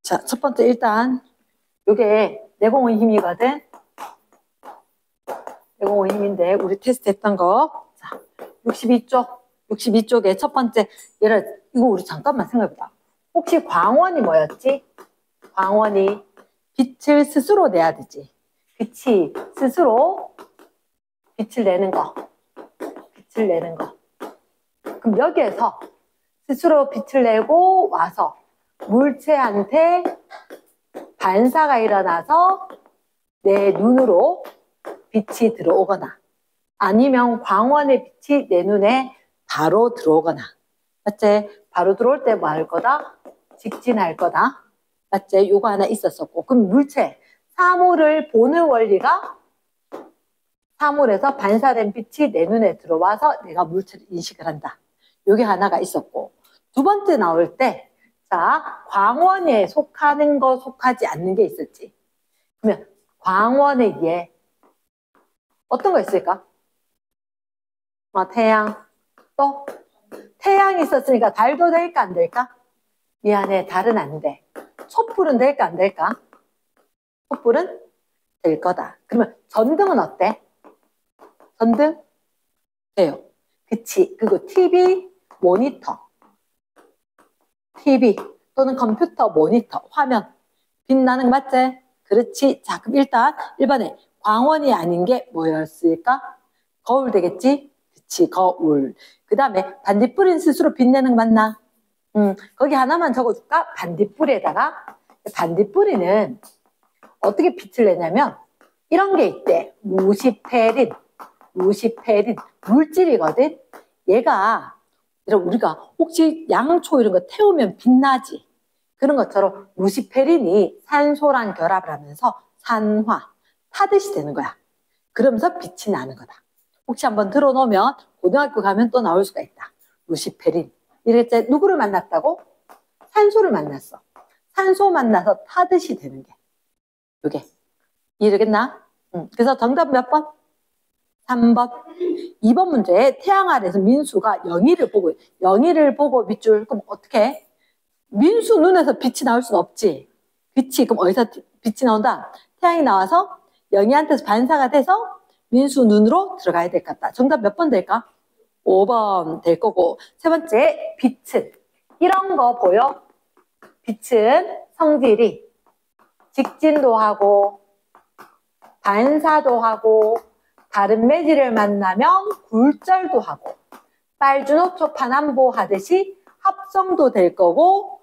자, 첫 번째 일단 요게 내공의 힘이거든. 내공의 힘인데 우리 테스트 했던 거. 자, 62쪽에 첫 번째 이거 우리 잠깐만 생각해보자. 혹시 광원이 뭐였지? 광원이 빛을 스스로 내야 되지. 그치? 스스로 빛을 내는 거. 빛을 내는 거. 그럼 여기에서 스스로 빛을 내고 와서 물체한테 반사가 일어나서 내 눈으로 빛이 들어오거나 아니면 광원의 빛이 내 눈에 바로 들어오거나. 맞지? 바로 들어올 때 뭐 할 거다? 직진할 거다. 맞지? 요거 하나 있었었고. 그럼 물체, 사물을 보는 원리가 사물에서 반사된 빛이 내 눈에 들어와서 내가 물체를 인식을 한다. 요게 하나가 있었고. 두 번째 나올 때 자, 광원에 속하는 거, 속하지 않는 게 있었지. 그러면 광원에 의해 어떤 거 있을까? 태양. 또 태양이 있었으니까 달도 될까 안 될까? 미안해, 달은 안 돼. 촛불은 될까 안 될까? 촛불은 될 거다. 그러면 전등은 어때? 전등? 돼요. 그치. 그리고 TV, 모니터. TV 또는 컴퓨터, 모니터, 화면. 빛나는 거 맞지? 그렇지. 자, 그럼 일단 1번에 광원이 아닌 게 뭐였을까? 거울 되겠지? 그치, 거울. 그 다음에 반딧불이는 스스로 빛내는 거 맞나? 거기 하나만 적어줄까? 반딧불에다가 반딧불이는 어떻게 빛을 내냐면 이런 게 있대. 루시페린 물질이거든. 얘가 우리가 혹시 양초 이런 거 태우면 빛나지? 그런 것처럼 루시페린이 산소랑 결합을 하면서 산화, 타듯이 되는 거야. 그러면서 빛이 나는 거다. 혹시 한번 들어놓으면 고등학교 가면 또 나올 수가 있다. 루시페린. 이랬지. 누구를 만났다고? 산소를 만났어. 산소 만나서 타듯이 되는 게. 이게. 이해되겠나? 그래서 정답 몇 번? 3번. 2번 문제에 태양 아래에서 민수가 영희를 보고 밑줄. 그럼 어떻게? 민수 눈에서 빛이 나올 수는 없지. 그치? 그럼 어디서 빛이 나온다? 태양이 나와서 영희한테서 반사가 돼서 민수 눈으로 들어가야 될 것 같다. 정답 몇 번 될까? 5번 될 거고. 세 번째, 빛은. 이런 거 보여? 빛은 성질이 직진도 하고 반사도 하고 다른 매질을 만나면 굴절도 하고 빨주노초 파남보 하듯이 합성도 될 거고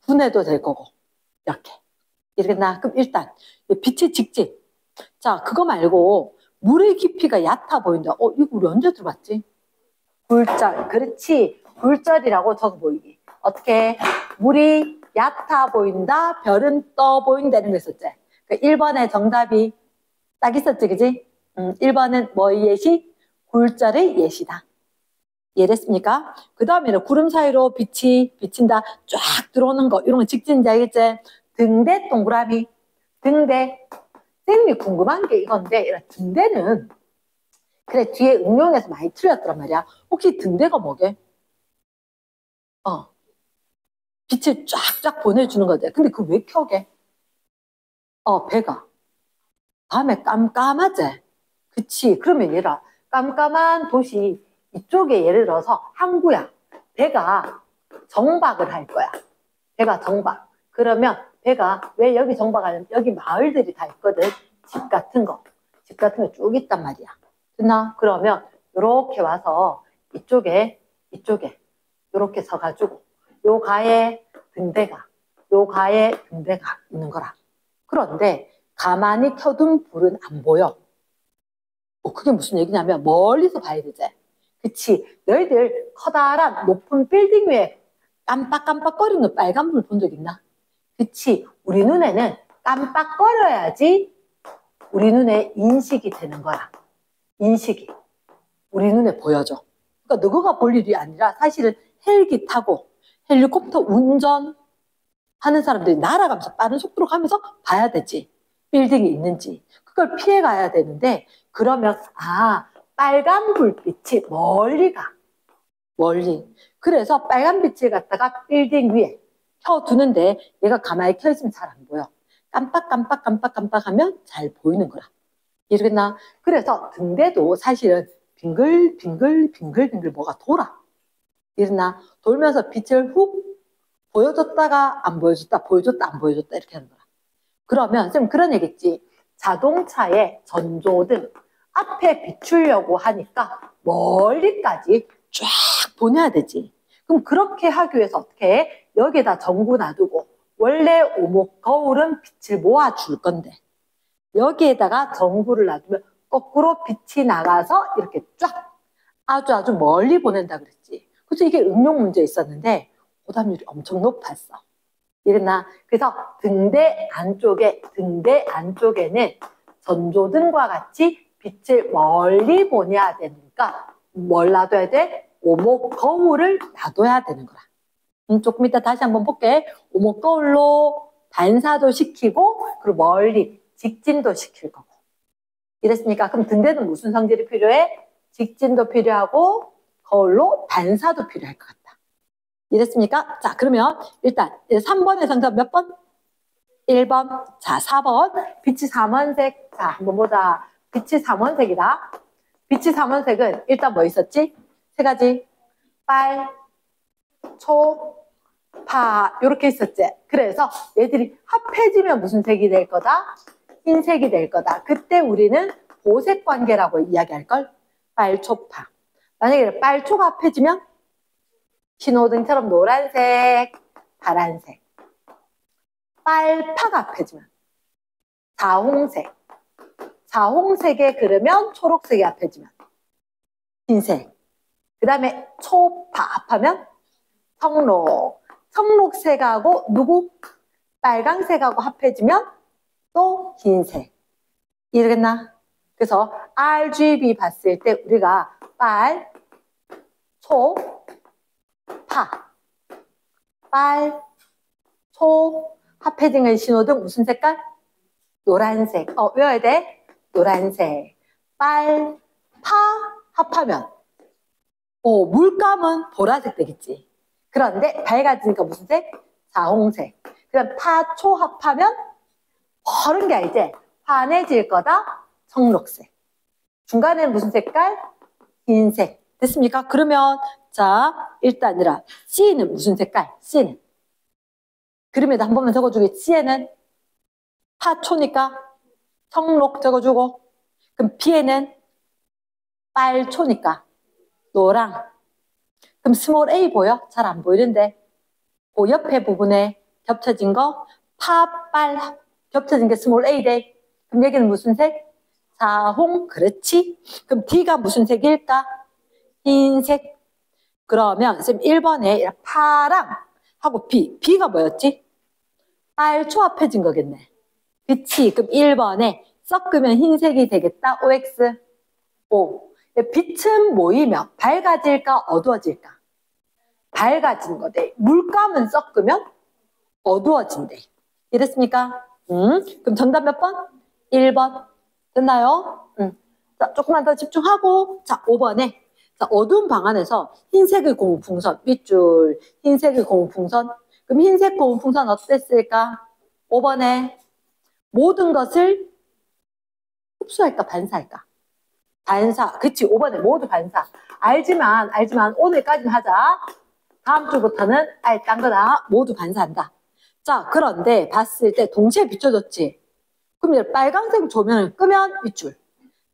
분해도 될 거고 이렇게 나. 그럼 일단 빛의 직진. 자, 그거 말고 물의 깊이가 얕아 보인다. 이거 우리 언제 들어봤지? 굴절. 그렇지. 굴절이라고 적어 보이기. 어떻게? 물이 얕아 보인다. 별은 떠 보인다는 거 있었지. 1번의 정답이 딱 있었지, 그지? 1번은 뭐의 예시? 굴절의 예시다. 이해됐습니까? 그 다음에는 구름 사이로 빛이 비친다. 쫙 들어오는 거. 이런 거 직진인지 알겠지? 등대 동그라미. 등대. 선생님이 궁금한 게 이건데, 등대는 그래, 뒤에 응용해서 많이 틀렸단 말이야. 혹시 등대가 뭐게? 빛을 쫙쫙 보내주는 거지. 근데 그거 왜 켜게? 배가. 밤에 깜깜하지? 그치. 그러면 얘라, 깜깜한 도시, 이쪽에 예를 들어서 항구야. 배가 정박을 할 거야. 배가 정박. 그러면 배가 왜 여기 정박하냐면 여기 마을들이 다 있거든. 집 같은 거 쭉 있단 말이야. 됐나? 그러면 이렇게 와서 이쪽에 이렇게 서가지고 요 가에 등대가 있는 거라. 그런데 가만히 켜둔 불은 안 보여. 그게 무슨 얘기냐면 멀리서 봐야 되지. 그치? 너희들 커다란 높은 빌딩 위에 깜빡깜빡거리는 빨간 불 본 적 있나? 그치? 우리 눈에는 깜빡거려야지 우리 눈에 인식이 되는 거야. 인식이. 우리 눈에 보여줘. 그러니까 너가 볼 일이 아니라 사실은 헬기 타고 헬리콥터 운전하는 사람들이 날아가면서 빠른 속도로 가면서 봐야 되지. 빌딩이 있는지. 그걸 피해 가야 되는데 그러면 빨간 불빛이 멀리 가. 멀리. 그래서 빨간 빛을 갖다가 빌딩 위에 켜두는데 얘가 가만히 켜있으면 잘 안 보여. 깜빡깜빡깜빡깜빡 하면 잘 보이는 거라. 이해되겠나? 그래서 등대도 사실은 빙글빙글 뭐가 돌아. 이랬나? 돌면서 빛을 훅 보여줬다가 안 보여줬다, 보여줬다, 안 보여줬다 이렇게 하는 거야. 그러면 쌤 그런 얘기했지. 자동차의 전조등 앞에 비추려고 하니까 멀리까지 쫙 보내야 되지. 그럼 그렇게 하기 위해서 어떻게 해? 여기에다 전구 놔두고 원래 오목 거울은 빛을 모아줄 건데 여기에다가 전구를 놔두면 거꾸로 빛이 나가서 이렇게 쫙 아주 멀리 보낸다 그랬지. 그래서 이게 응용 문제에 있었는데 오답률이 엄청 높았어. 이랬나? 그래서 등대 안쪽에는 전조등과 같이 빛을 멀리 보내야 되니까 뭘 놔둬야 돼? 오목 거울을 놔둬야 되는 거라. 조금 이따 다시 한번 볼게. 오목 거울로 반사도 시키고 그리고 멀리 직진도 시킬 거고. 이랬으니까 그럼 등대는 무슨 성질이 필요해? 직진도 필요하고 거울로 반사도 필요할 것 같다. 이랬습니까? 자, 그러면 일단 3번의 정답 몇 번? 1번. 자, 4번. 빛이 삼원색. 자, 한번 보자. 빛이 삼원색이다. 빛이 삼원색은 일단 뭐 있었지? 세 가지. 빨, 초, 파 이렇게 있었지. 그래서 얘들이 합해지면 무슨 색이 될 거다? 흰색이 될 거다. 그때 우리는 보색 관계라고 이야기할걸? 빨초파. 만약에 빨초가 합해지면 신호등처럼 노란색, 파란색. 빨파가 합해지면 자홍색. 자홍색에 그러면 초록색이 합해지면 흰색. 그 다음에 초파 합하면 청록. 청록색하고 누구? 빨강색하고 합해지면 또 흰색. 이해되겠나? 그래서 RGB 봤을 때 우리가 빨, 초, 파, 빨, 초, 합해진 신호등 무슨 색깔? 노란색. 외워야 돼. 노란색. 빨, 파 합하면 물감은 보라색 되겠지. 그런데 밝아지니까 무슨 색? 자홍색. 그럼 파, 초 합하면 그런 게 이제 환해질 거다. 청록색. 중간에는 무슨 색깔? 흰색. 됐습니까? 그러면 자 일단이라 C는 무슨 색깔? C는 그림에다 한 번만 적어주게. C에는 파초니까 청록 적어주고 그럼 B에는 빨초니까 노랑. 그럼 스몰 A 보여? 잘 안 보이는데 그 옆에 부분에 겹쳐진 거 파, 빨 겹쳐진 게 스몰 A 돼. 그럼 여기는 무슨 색? 자홍. 그렇지. 그럼 D가 무슨 색일까? 흰색. 그러면 쌤 1번에 파랑 하고 B가 뭐였지? 빨초 합해진 거겠네. 그치? 그럼 1번에 섞으면 흰색이 되겠다. OX. O. 빛은 모이면 밝아질까 어두워질까? 밝아진 거대. 물감은 섞으면 어두워진대. 이랬습니까? 그럼 정답 몇 번? 1번. 됐나요? 자, 조금만 더 집중하고 자 5번에 자, 어두운 방 안에서 흰색의 고무풍선 밑줄 흰색의 고무풍선. 그럼 흰색 고무풍선 어땠을까? 5번에 모든 것을 흡수할까 반사할까? 반사. 그치. 5번에 모두 반사. 알지만 오늘까지는 하자. 다음 주부터는 아예 딴 거다. 모두 반사한다. 자, 그런데 봤을 때 동시에 비춰졌지. 그럼 빨간색 조명을 끄면 밑줄.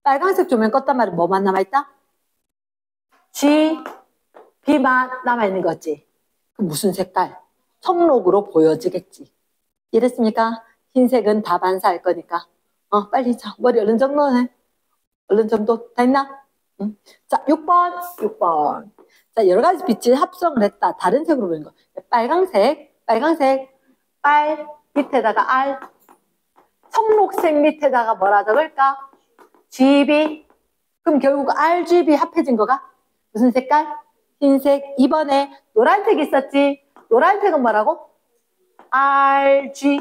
빨간색 조명 껐단 말은 뭐만 남아있다? G, B만 남아있는 거지. 그럼 무슨 색깔? 청록으로 보여지겠지. 이랬습니까? 흰색은 다 반사할 거니까. 빨리 자, 머리 얼른 정돈해. 얼른 정돈 다 했나? 자, 6번. 자, 여러 가지 빛을 합성을 했다. 다른 색으로 보이는 거. 빨강색, 빨 밑에다가 R. 청록색 밑에다가 뭐라 적을까? GB. 그럼 결국 RGB 합해진 거가 무슨 색깔? 흰색. 2번에 노란색 있었지? 노란색은 뭐라고? RG.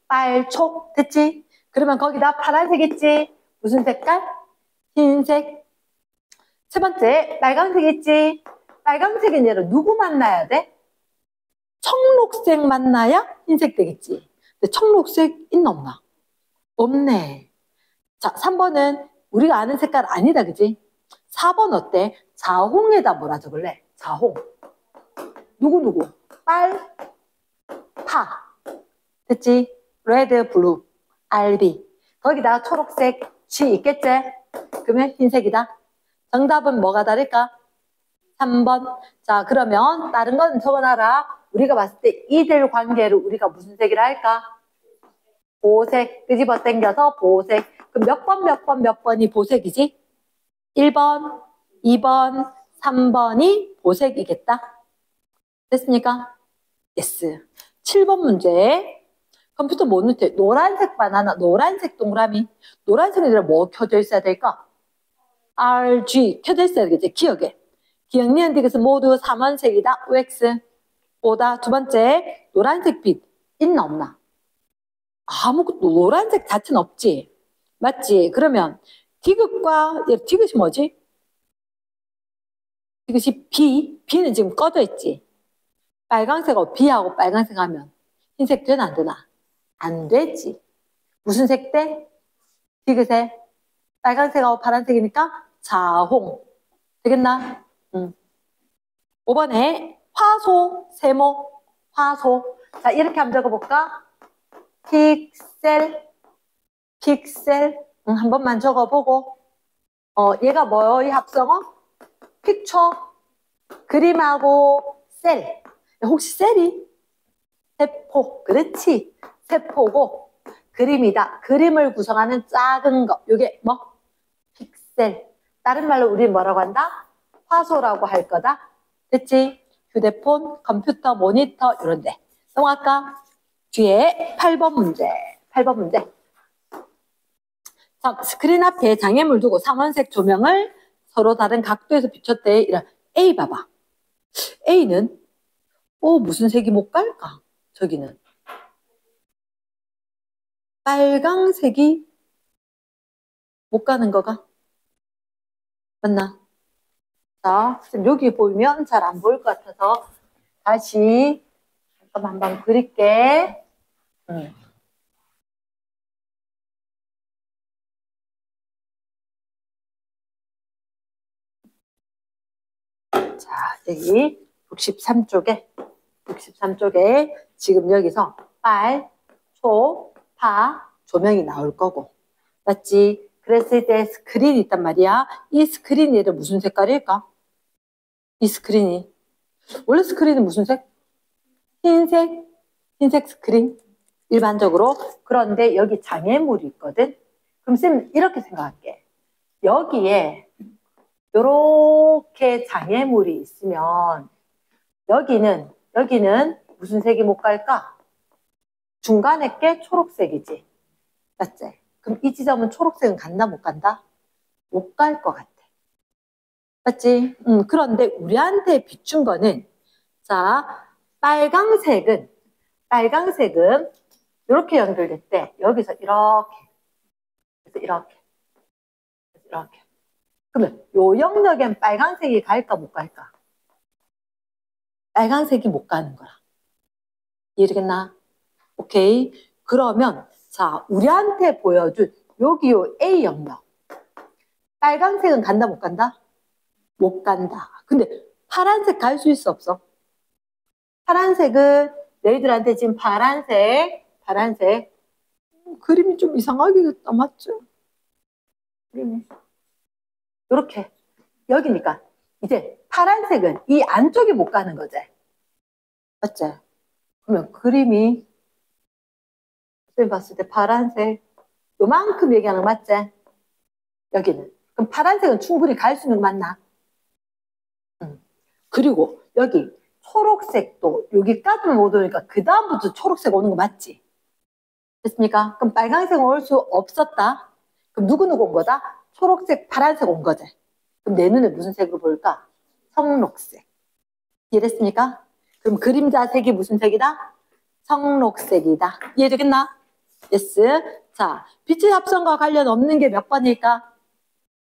빨초. 됐지? 그러면 거기다 파란색 있지? 무슨 색깔? 흰색. 세 번째, 빨간색 있지? 빨간색은 얘를 누구 만나야 돼? 초록색 맞나야 흰색 되겠지. 근데 청록색 있나 없나? 없네. 자, 3번은 우리가 아는 색깔 아니다, 그지? 4번 어때? 자홍에다 뭐라 적을래? 자홍. 누구? 빨, 파. 됐지? 레드, 블루, RB. 거기다가 초록색 G 있겠지? 그러면 흰색이다. 정답은 뭐가 다를까? 3번. 자, 그러면 다른 건 적어놔라. 우리가 봤을 때 이들 관계를 우리가 무슨 색이라 할까? 보색. 끄집어 당겨서 보색. 그럼 몇 번이 보색이지? 1번, 2번, 3번이 보색이겠다. 됐습니까? 예스. 7번 문제. 컴퓨터 못 넣대. 노란색 바나나, 노란색 동그라미. 노란색에 뭐 켜져 있어야 될까? RG 켜져 있어야 되겠지. 기억에. 기억 니은데 그래서 모두 3원색이다. OX. 보다. 두 번째, 노란색 빛 있나 없나? 아무것도 노란색 자체는 없지. 맞지? 그러면 디귿과 디귿이 뭐지? 디귿이 B. B는 지금 꺼져 있지. 빨강색하고 B하고 빨강색 하면 흰색 되나 안 되나? 안 되지. 무슨 색 돼? 디귿에 빨간색하고 파란색이니까 자홍. 되겠나? 5번에 화소, 세모, 화소. 자, 이렇게 한번 적어볼까? 픽셀, 픽셀. 한 번만 적어보고. 얘가 뭐의 합성어? 픽처, 그림하고 셀. 혹시 셀이? 세포. 그렇지. 세포고 그림이다. 그림을 구성하는 작은 거. 이게 뭐? 픽셀. 다른 말로 우리 뭐라고 한다? 화소라고 할 거다. 됐지? 휴대폰, 컴퓨터, 모니터 이런데. 넘어갈까? 뒤에 8번 문제. 8번 문제. 자, 스크린 앞에 장애물 두고 3원색 조명을 서로 다른 각도에서 비췄대. 이런 A 봐봐. A는 무슨 색이 못 갈까? 저기는 빨강색이 못 가는 거가? 맞나? 자, 여기 보이면 잘 안 보일 것 같아서 다시 잠깐만 한번 그릴게. 자, 여기 63쪽에 지금 여기서 빨, 초, 파, 조명이 나올 거고. 맞지? 그랬을 때 스크린이 있단 말이야. 이 스크린이 얘들 무슨 색깔일까? 이 스크린이. 원래 스크린은 무슨 색? 흰색 스크린. 일반적으로. 그런데 여기 장애물이 있거든. 그럼 쌤 이렇게 생각할게. 여기에 요렇게 장애물이 있으면 여기는 무슨 색이 못 갈까? 중간에 게 초록색이지. 맞지? 그럼 이 지점은 초록색은 간다 못 간다? 못 갈 것 같아. 맞지? 그런데 우리한테 비춘 거는 자, 빨강색은 이렇게 연결됐대. 여기서 이렇게. 그래서 이렇게. 그러면 요 영역엔 빨강색이 갈까 못 갈까? 빨강색이 못 가는 거야. 이해되겠나? 오케이. 그러면 자, 우리한테 보여준 여기 요 A 영역. 빨강색은 간다 못 간다? 못 간다. 근데 파란색 갈 수 있어 없어? 파란색은 너희들한테 지금 파란색 그림이 좀 이상하게 됐다. 맞죠? 그림이 이렇게 여기니까 이제 파란색은 이 안쪽에 못 가는 거지. 맞지? 그러면 그림이 선생님 봤을 때 파란색 요만큼 얘기하는 거 맞지? 여기는. 그럼 파란색은 충분히 갈 수 있는 거 맞나? 그리고 여기 초록색도 여기까지는 못 오니까 그 다음부터 초록색 오는 거 맞지? 됐습니까? 그럼 빨간색은 올 수 없었다. 그럼 누구 온 거다? 초록색, 파란색 온 거지. 그럼 내 눈에 무슨 색으로 보일까? 청록색. 이해됐습니까? 그럼 그림자 색이 무슨 색이다? 청록색이다. 이해되겠나? 예스. 자, 빛의 합성과 관련 없는 게 몇 번일까?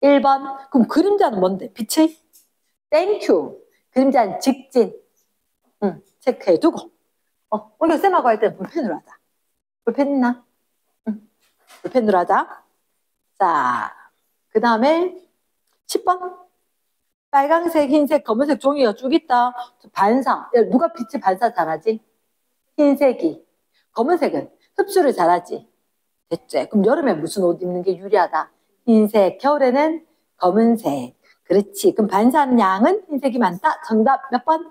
1번. 그럼 그림자는 뭔데? 빛의? 땡큐. 그림자는 직진. 체크해두고. 우리가 쌤하고 할 때 볼펜으로 하자. 볼펜 있나? 응. 볼펜으로 하자. 자, 그 다음에 10번. 빨강색, 흰색, 검은색 종이가 쭉 있다. 반사. 야, 누가 빛을 반사 잘하지? 흰색이. 검은색은 흡수를 잘하지. 됐지? 그럼 여름에 무슨 옷 입는 게 유리하다? 흰색. 겨울에는 검은색. 그렇지. 그럼 반사하는 양은 흰색이 많다. 정답 몇 번?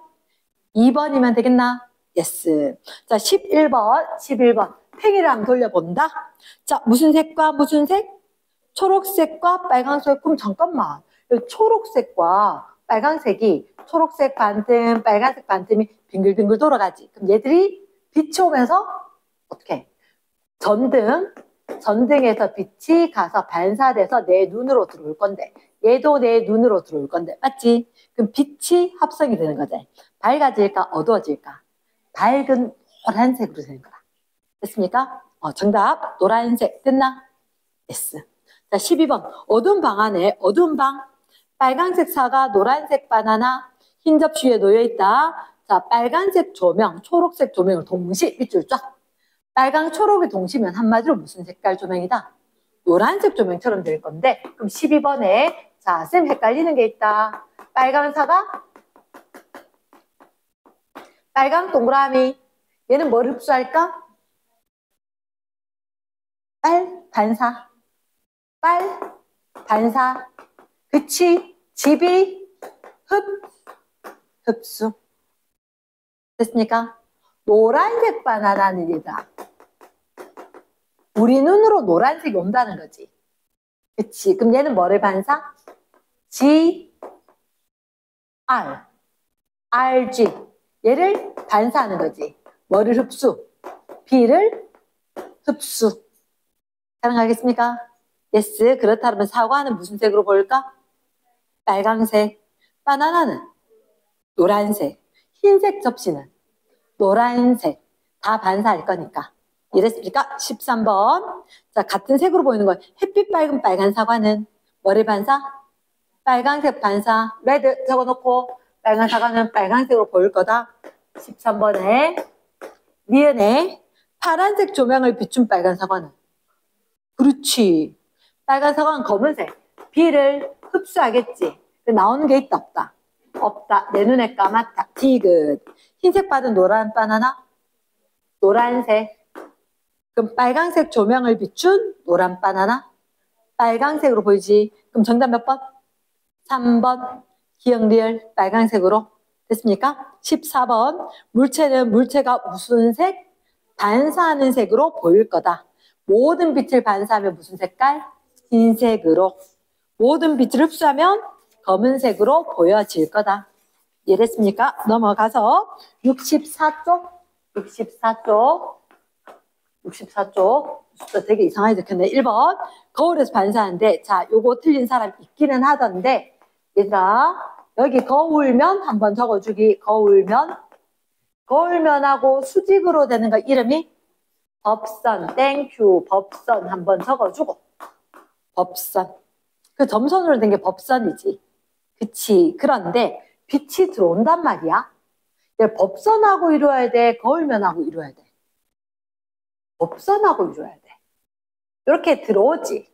2번이면 되겠나? 예스. 자, 11번. 팽이를 한번 돌려본다. 자, 무슨 색과 무슨 색? 초록색과 빨강색. 그럼 잠깐만. 초록색과 빨강색이 초록색 반틈, 빨간색 반틈이 빙글빙글 돌아가지. 그럼 얘들이 빛이 오면서 어떻게? 전등에서 빛이 가서 반사돼서 내 눈으로 들어올 건데 얘도 내 눈으로 들어올 건데 맞지? 그럼 빛이 합성이 되는 거지. 밝아질까 어두워질까? 밝은 노란색으로 되는 거다. 됐습니까? 정답 노란색 됐나? 예스. 자 12번 어두운 방 안에 어두운 방 빨간색 사과 노란색 바나나 흰 접시 위에 놓여있다. 자 빨간색 조명 초록색 조명을 동시에 밑줄 쫙 빨강 초록이 동시면 한마디로 무슨 색깔 조명이다? 노란색 조명처럼 될 건데 그럼 12번에 자 쌤 헷갈리는 게 있다. 빨간 사과 빨강 동그라미 얘는 뭘 흡수할까? 반사 그치 집이 흡수 됐습니까? 노란색 바나나는 얘다. 우리 눈으로 노란색이 온다는 거지. 그치? 그럼 얘는 뭐를 반사? RG. 얘를 반사하는 거지. 뭐를 흡수? B를 흡수. 가능하겠습니까? 예스. 그렇다면 사과는 무슨 색으로 보일까? 빨강색. 바나나는 노란색. 흰색 접시는 노란색. 다 반사할 거니까. 이랬습니까? 13번. 자, 같은 색으로 보이는 거. 햇빛 밝은 빨간 사과는 뭐를 반사? 빨강색 반사. 레드 적어놓고 빨간 사과는 빨간색으로 보일 거다. 13번에 니은에 파란색 조명을 비춘 빨간 사과는 그렇지. 빨간 사과는 검은색. B를 흡수하겠지. 나오는 게 있다 없다? 없다. 내 눈에 까맣다. 디귿. 흰색 받은 노란 바나나? 노란색. 그럼 빨간색 조명을 비춘 노란 바나나? 빨간색으로 보이지. 그럼 정답 몇 번? 3번. 기억 리을 빨간색으로. 됐습니까? 14번. 물체가 무슨 색? 반사하는 색으로 보일 거다. 모든 빛을 반사하면 무슨 색깔? 흰색으로. 모든 빛을 흡수하면 검은색으로 보여질 거다. 이해됐습니까? 넘어가서 64쪽. 숫자 되게 이상하게 적혔네. 1번. 거울에서 반사하는데, 자, 요거 틀린 사람 있기는 하던데, 얘들아, 여기 거울면 한번 적어주기. 거울면하고 수직으로 되는 거 이름이 법선. 땡큐. 법선 한번 적어주고. 법선. 그 점선으로 된 게 법선이지. 그치. 그런데 빛이 들어온단 말이야. 법선하고 이루어야 돼? 거울면하고 이루어야 돼? 법선하고 이루어야 돼. 이렇게 들어오지.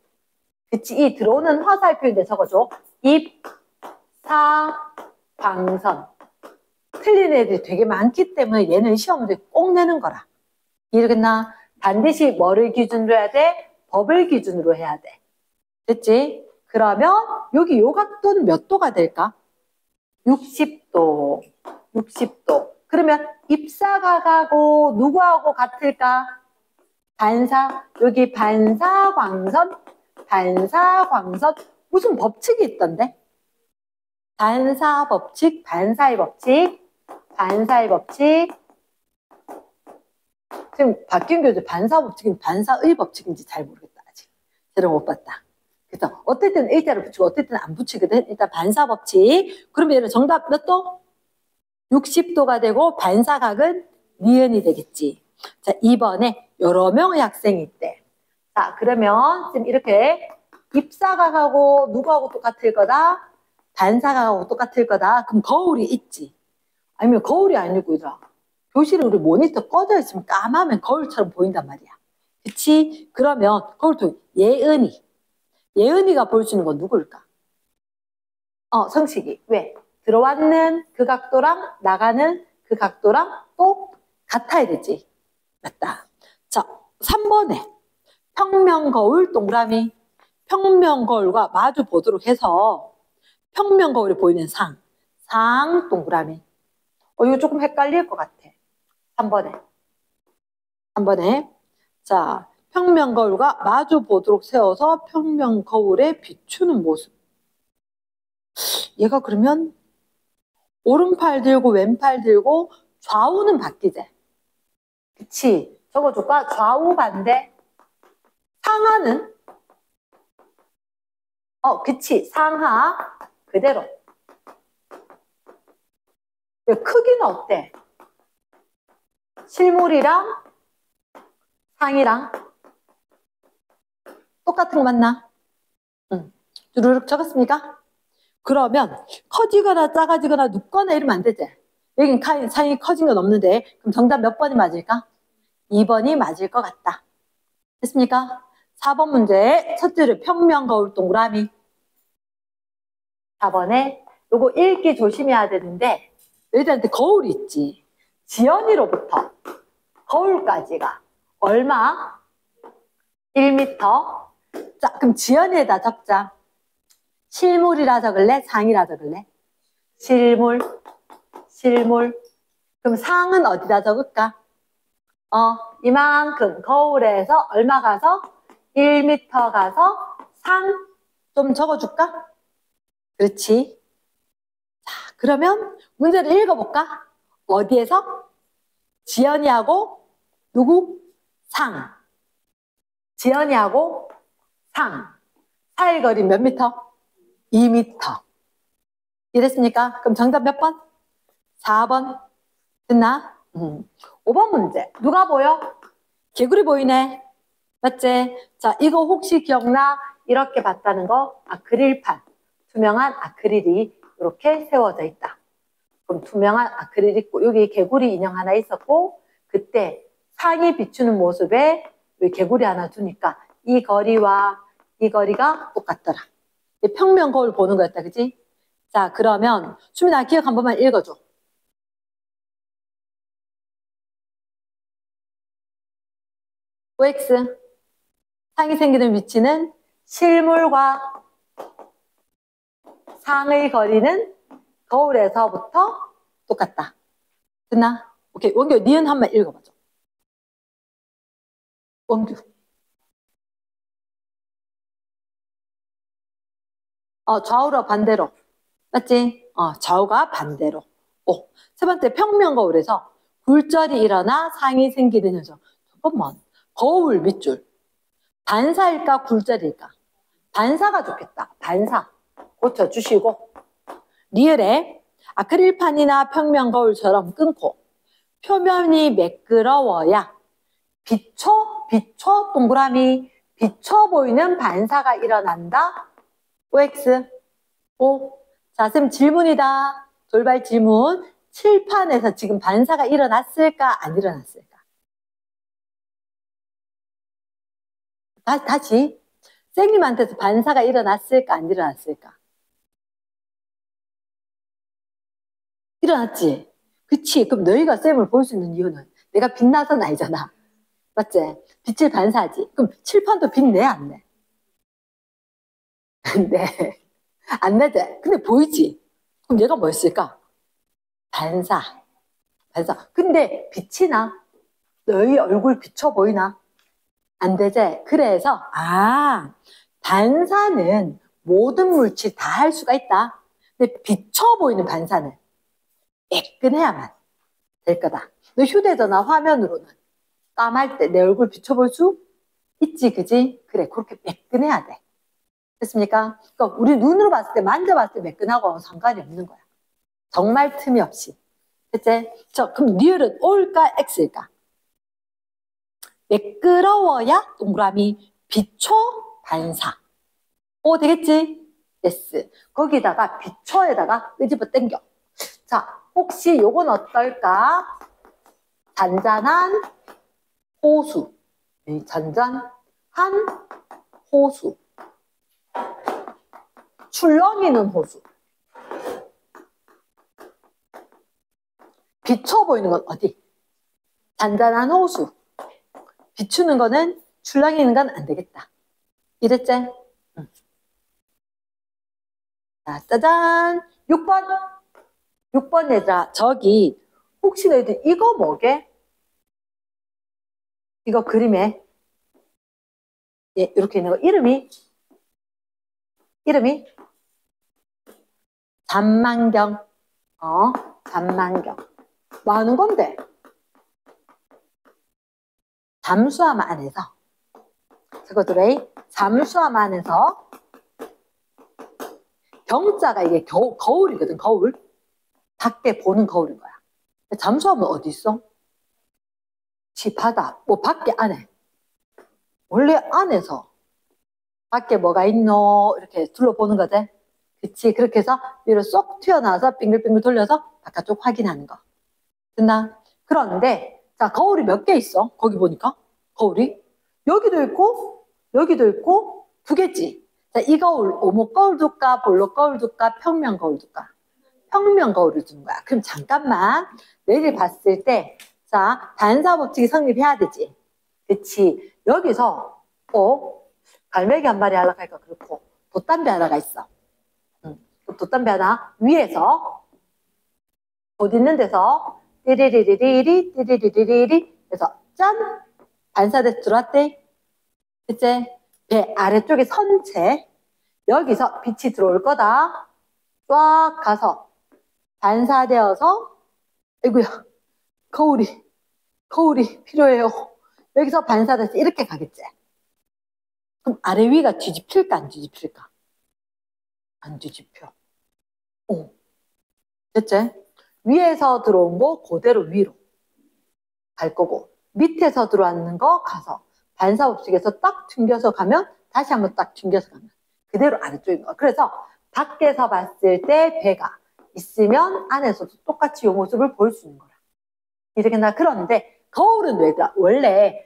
그치. 이 들어오는 화살표인데 적어줘. 입사광선. 틀린 애들이 되게 많기 때문에 얘는 시험에 꼭 내는 거라. 이해되겠나? 반드시 뭐를 기준으로 해야 돼? 법을 기준으로 해야 돼. 됐지? 그러면 여기 요 각도는 몇 도가 될까? 60도. 그러면 입사각하고 누구하고 같을까? 여기 반사광선. 무슨 법칙이 있던데? 반사의 법칙. 지금 바뀐 교재 반사법칙인지 반사의 법칙인지 잘 모르겠다. 아직. 제대로 못 봤다. 그래서 어떨 때는 일자를 붙이고 어떨 때는 안 붙이거든. 일단 반사법칙. 그러면 얘는 정답 몇 도? 60도가 되고 반사각은 니은이 되겠지. 자, 2번에 여러 명의 학생이 있대. 자, 그러면 지금 이렇게 입사각하고 누구하고 똑같을 거다? 반사각하고 똑같을 거다. 그럼 거울이 있지. 아니면 거울이 아니고 얘들아. 교실에 우리 모니터 꺼져 있으면 까마면 거울처럼 보인단 말이야. 그치? 그러면 거울통 예은이. 예은이가 볼 수 있는 건 누굴까? 성식이. 왜? 들어왔는 그 각도랑 나가는 그 각도랑 또 같아야 되지. 맞다. 자, 3번에 평면 거울 동그라미. 평면 거울과 마주 보도록 해서 평면 거울에 보이는 상 동그라미. 이거 조금 헷갈릴 것 같아. 3번에. 자, 평면 거울과 마주 보도록 세워서 평면 거울에 비추는 모습. 얘가 그러면 오른팔 들고 왼팔 들고 좌우는 바뀌지. 그치? 적어줄까? 좌우 반대. 상하는? 그치. 상하 그대로. 크기는 어때? 실물이랑 상이랑 똑같은 거 맞나? 응. 주르륵 적었습니까? 그러면 커지거나 작아지거나 눕거나 이러면 안 되지. 여긴 상이 커진 건 없는데 그럼 정답 몇 번이 맞을까? 2번이 맞을 것 같다. 됐습니까? 4번 문제 첫째로 평면 거울 동그라미. 4번에 요거 읽기 조심해야 되는데 너희들한테 거울이 있지. 지연이로부터 거울까지가 얼마? 1m. 자, 그럼 지연이에다 적자. 실물이라 적을래? 상이라 적을래? 실물. 그럼 상은 어디다 적을까? 이만큼 거울에서 얼마 가서? 1m 가서 상 좀 적어줄까? 그렇지. 자, 그러면 문제를 읽어볼까? 어디에서? 지연이하고 누구? 상. 지연이하고 상. 사이 거리 몇 미터? 2m. 이랬습니까? 그럼 정답 몇 번? 4번. 됐나? 5번 문제. 누가 보여? 개구리 보이네. 맞지? 자, 이거 혹시 기억나? 이렇게 봤다는 거 아크릴판. 투명한 아크릴이 이렇게 세워져 있다. 그럼 투명한 아크릴 있고 여기 개구리 인형 하나 있었고 그때 상이 비추는 모습에 여기 개구리 하나 두니까 이 거리와 이 거리가 똑같더라. 평면 거울 보는 거였다. 그지? 자, 그러면 수민아 기억 한 번만 읽어줘. OX 상이 생기는 위치는 실물과 상의 거리는 거울에서부터 똑같다. 됐나? 오케이. 원규, 니은 한번 읽어봐줘. 원규. 좌우로 반대로. 맞지? 좌우가 반대로. 세 번째, 평면 거울에서 굴절이 일어나 상이 생기는 현상. 잠깐만. 거울 밑줄. 반사일까? 굴절일까? 반사가 좋겠다. 반사. 고쳐주시고. 리을에 아크릴판이나 평면 거울처럼 끊고 표면이 매끄러워야 비춰 동그라미 비춰 보이는 반사가 일어난다. OX. 자, 쌤 질문이다. 돌발 질문. 칠판에서 지금 반사가 일어났을까? 안 일어났을까? 다시. 쌤님한테서 반사가 일어났을까? 안 일어났을까? 일어났지? 그치? 그럼 너희가 쌤을 볼 수 있는 이유는 내가 빛나서는 아니잖아. 맞지? 빛을 반사하지. 그럼 칠판도 빛내, 안 내? 네. 안 내지? 근데 보이지? 그럼 얘가 뭐였을까? 반사. 근데 빛이 나? 너희 얼굴 비춰 보이나? 안 되지? 그래서 반사는 모든 물질 다 할 수가 있다. 근데 비춰 보이는 반사는 매끈해야만 될 거다. 너 휴대전화 화면으로는 까말 때 내 얼굴 비춰볼 수 있지, 그지? 그래, 그렇게 매끈해야 돼. 됐습니까? 그러니까 우리 눈으로 봤을 때, 만져봤을 때 매끈하고 상관이 없는 거야. 정말 틈이 없이. 됐지? 그럼 리을은 O일까, X일까? 매끄러워야 동그라미 비춰 반사. O 되겠지? yes. 거기다가 비춰에다가 끄집어 당겨. 자, 혹시 요건 어떨까? 잔잔한 호수. 잔잔한 호수. 출렁이는 호수. 비춰 보이는 건 어디? 잔잔한 호수. 비추는 거는 출렁이는 건 안 되겠다. 이랬지? 응. 자, 짜잔! 6번. 6번 얘들아, 저기 혹시 너희들 이거 뭐게? 이거 그림에 예, 이렇게 있는 거 이름이 잠만경. 잠만경. 뭐 하는 건데? 잠수함 안에서 저거들의 잠수함 안에서 경자가 이게 거울이거든. 거울. 밖에 보는 거울인 거야. 잠수함은 어디 있어? 바다. 뭐 밖에 안에. 원래 안에서 밖에 뭐가 있노 이렇게 둘러보는 거지. 그치? 그렇게 해서 위로 쏙 튀어나와서 빙글빙글 돌려서 바깥쪽 확인하는 거. 됐나? 그런데 자, 거울이 몇 개 있어? 거기 보니까 거울이 여기도 있고 여기도 있고 두 개지. 자, 이 거울 오목 거울 둘까 볼록 거울 둘까 평면 거울 둘까? 평면 거울을 두는 거야. 그럼 잠깐만 너희들 봤을 때 자, 반사법칙이 성립해야 되지. 그치? 여기서 갈매기 한 마리 하려고 하니까 그렇고 돛담배 하나가 있어. 돛담배 하나 위에서 돛 있는 데서 띠리리리리리 띠리리리리 해서 짠! 반사돼서 들어왔대. 그치? 배 아래쪽에 선체 여기서 빛이 들어올 거다. 쫙 가서 반사되어서 아이고야 거울이 필요해요. 여기서 반사돼서 이렇게 가겠지. 그럼 아래 위가 뒤집힐까 안 뒤집힐까? 안 뒤집혀. 됐지? 위에서 들어온 거 그대로 위로 갈 거고 밑에서 들어왔는 거 가서 반사법칙에서 딱 튕겨서 가면 다시 한번 딱 튕겨서 가면 그대로 아래쪽인 거야. 그래서 밖에서 봤을 때 배가 있으면 안에서도 똑같이 이 모습을 볼 수 있는 거라. 이렇게나 그런데 거울은 왜다? 원래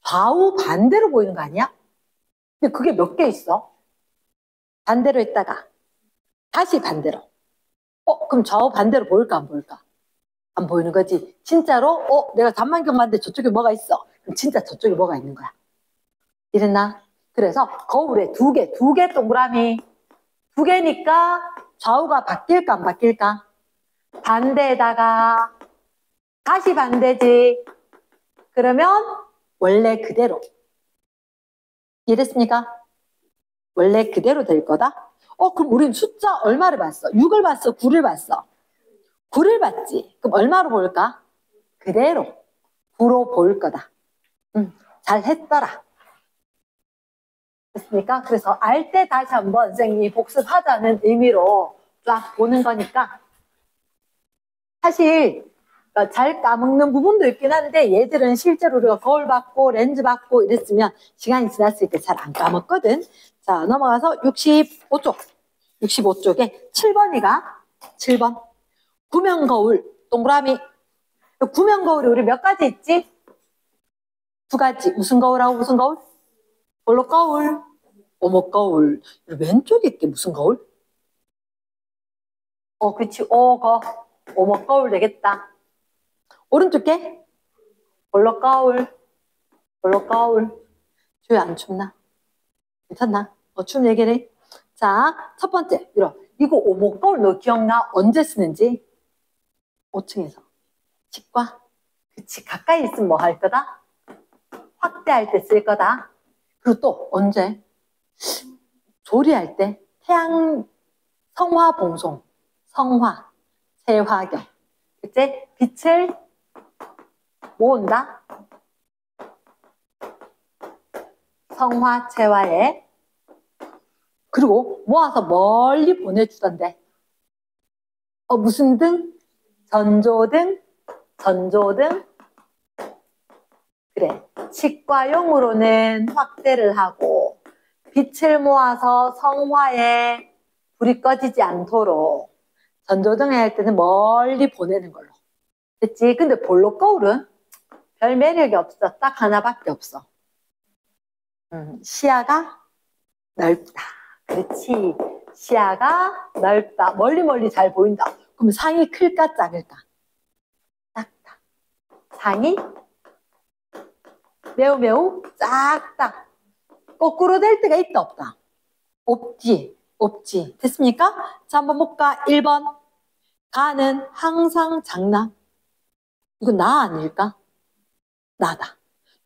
좌우 반대로 보이는 거 아니야? 근데 그게 몇 개 있어? 반대로 했다가 다시 반대로. 그럼 좌우 반대로 보일까 안 보일까? 안 보이는 거지. 진짜로 내가 잠만경 봤는데 저쪽에 뭐가 있어. 그럼 진짜 저쪽에 뭐가 있는 거야. 이랬나? 그래서 거울에 두 개 동그라미. 두 개니까 좌우가 바뀔까 안 바뀔까? 반대에다가 다시 반대지. 그러면 원래 그대로. 이해됐습니까? 원래 그대로 될 거다. 그럼 우린 숫자 얼마를 봤어? 6을 봤어? 9를 봤어? 9를 봤지. 그럼 얼마로 볼까? 그대로 9로 볼 거다. 잘 했더라. 됐습니까? 그래서 알 때 다시 한번 선생님이 복습하자는 의미로 쫙 보는 거니까 사실 잘 까먹는 부분도 있긴 한데 얘들은 실제로 우리가 거울 받고 렌즈 받고 이랬으면 시간이 지났을 때 잘 안 까먹거든. 자, 넘어가서 65쪽에 7번이가 7번 구면 거울 동그라미. 구면 거울이 우리 몇 가지 있지? 두 가지. 무슨 거울하고 무슨 거울? 볼록 거울, 오목 거울. 왼쪽에 있게 무슨 거울? 그치. 오목 거울 되겠다. 오른쪽에 볼록 거울. 주위 안 춥나? 괜찮나? 춤 얘기해. 자, 첫 번째. 이거 오목 거울 너 기억나? 언제 쓰는지? 5층에서. 치과? 그치. 가까이 있으면 뭐 할 거다? 확대할 때 쓸 거다. 그리고 또 언제? 조리할 때 태양 성화 봉송, 성화, 세화경. 이제 빛을 모은다. 성화, 채화에. 그리고 모아서 멀리 보내주던데. 무슨 등? 전조등. 그래. 치과용으로는 확대를 하고 빛을 모아서 성화에 불이 꺼지지 않도록 전조등 할 때는 멀리 보내는 걸로. 됐지? 근데 볼록거울은 별 매력이 없어. 딱 하나밖에 없어. 시야가 넓다. 그렇지. 시야가 넓다. 멀리 잘 보인다. 그럼 상이 클까 작을까? 작다. 상이 매우 작다. 거꾸로 될 때가 있다 없다? 없지. 됐습니까? 자, 한번 볼까? 1번. 가는 항상 작나? 이거 나 아닐까? 나다.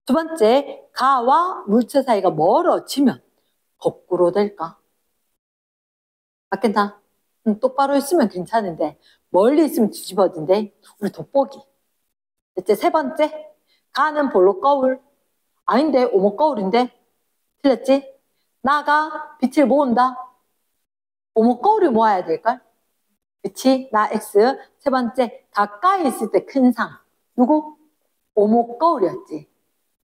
두 번째, 가와 물체 사이가 멀어지면 거꾸로 될까? 맞겠나? 똑바로 있으면 괜찮은데 멀리 있으면 뒤집어진대. 우리 돋보기. 이제 세 번째, 가는 볼록거울. 아닌데 오목거울인데? 틀렸지? 나가 빛을 모은다. 오목거울이 모아야 될걸? 그치? 나 X. 세 번째, 가까이 있을 때 큰 상. 누구? 오목거울이었지.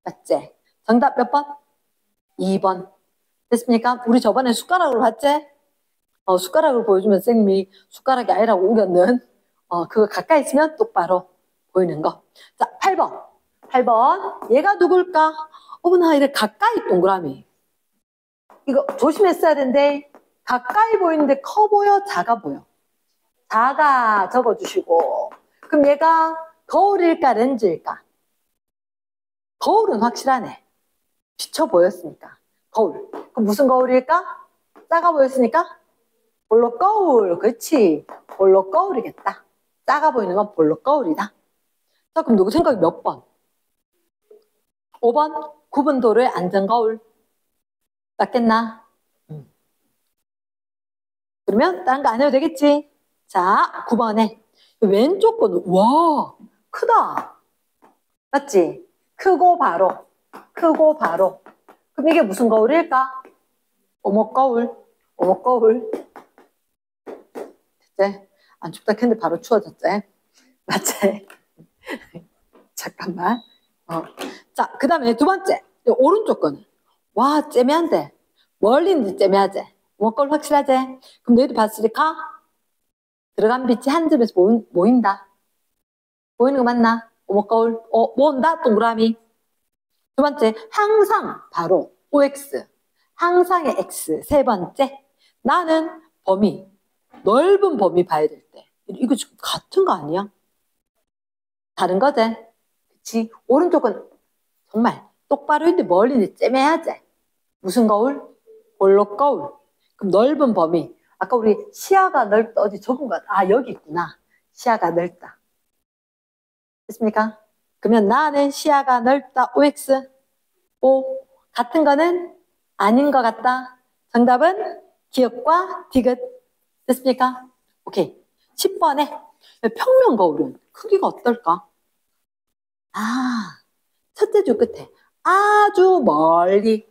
맞지? 정답 몇 번? 2번. 됐습니까? 우리 저번에 숟가락으로 봤지? 숟가락을 보여주면 쌤이 숟가락이 아니라고 우겼는 그거 가까이 있으면 똑바로 보이는 거. 자, 8번. 8번. 얘가 누굴까? 어머나, 이래 가까이 동그라미. 이거 조심했어야 되는데 가까이 보이는데 커 보여? 작아 보여? 작아 적어주시고. 그럼 얘가 거울일까 렌즈일까? 거울은 확실하네. 비쳐 보였으니까. 거울. 그럼 무슨 거울일까? 작아 보였으니까? 볼록거울. 그렇지. 볼록거울이겠다. 작아 보이는 건 볼록거울이다. 자, 그럼 누구 생각이 몇 번? 5번. 구분도로의 안전거울. 맞겠나? 그러면 다른 거 안 해도 되겠지? 자, 9번에 왼쪽 거는 와 크다. 맞지? 크고 바로. 그럼 이게 무슨 거울일까? 오목거울. 됐지? 안 춥다 했는데 바로 추워졌지? 맞지? 잠깐만. 자, 그 다음에 두 번째. 오른쪽 거는 와 째매한데. 멀리 있는데 째매하지? 오목거울 확실하지? 그럼 너희도 봤을 때 가? 들어간 빛이 한 점에서 모인다. 보이는 거 맞나? 오목거울. 모은다? 동그라미. 두 번째, 항상 바로 OX. 항상의 X. 세 번째, 나는 범위. 넓은 범위 봐야 될 때. 이거 지금 같은 거 아니야? 다른 거지? 그치? 오른쪽은 정말 똑바로 있는데 멀리 있는데 째매야지. 무슨 거울? 볼록거울. 그럼 넓은 범위. 아까 우리 시야가 넓다 어디 적은 것 같아. 여기 있구나. 시야가 넓다. 됐습니까? 그러면 나는 시야가 넓다. OX. O. 같은 거는 아닌 것 같다. 정답은 기역과 디귿. 됐습니까? 오케이. 10번에 평면 거울은 크기가 어떨까? 첫째 줄 끝에 아주 멀리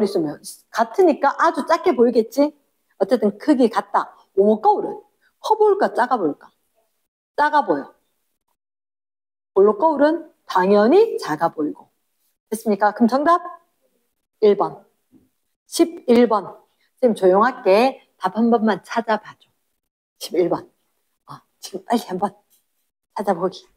있으면 같으니까 아주 작게 보이겠지? 어쨌든 크기 같다. 오목거울은 커 보일까 작아 보일까? 작아 보여. 볼록거울은 당연히 작아 보이고. 됐습니까? 그럼 정답 1번. 11번. 쌤 조용할게. 답 한 번만 찾아봐줘. 11번. 지금 빨리 한번 찾아보기.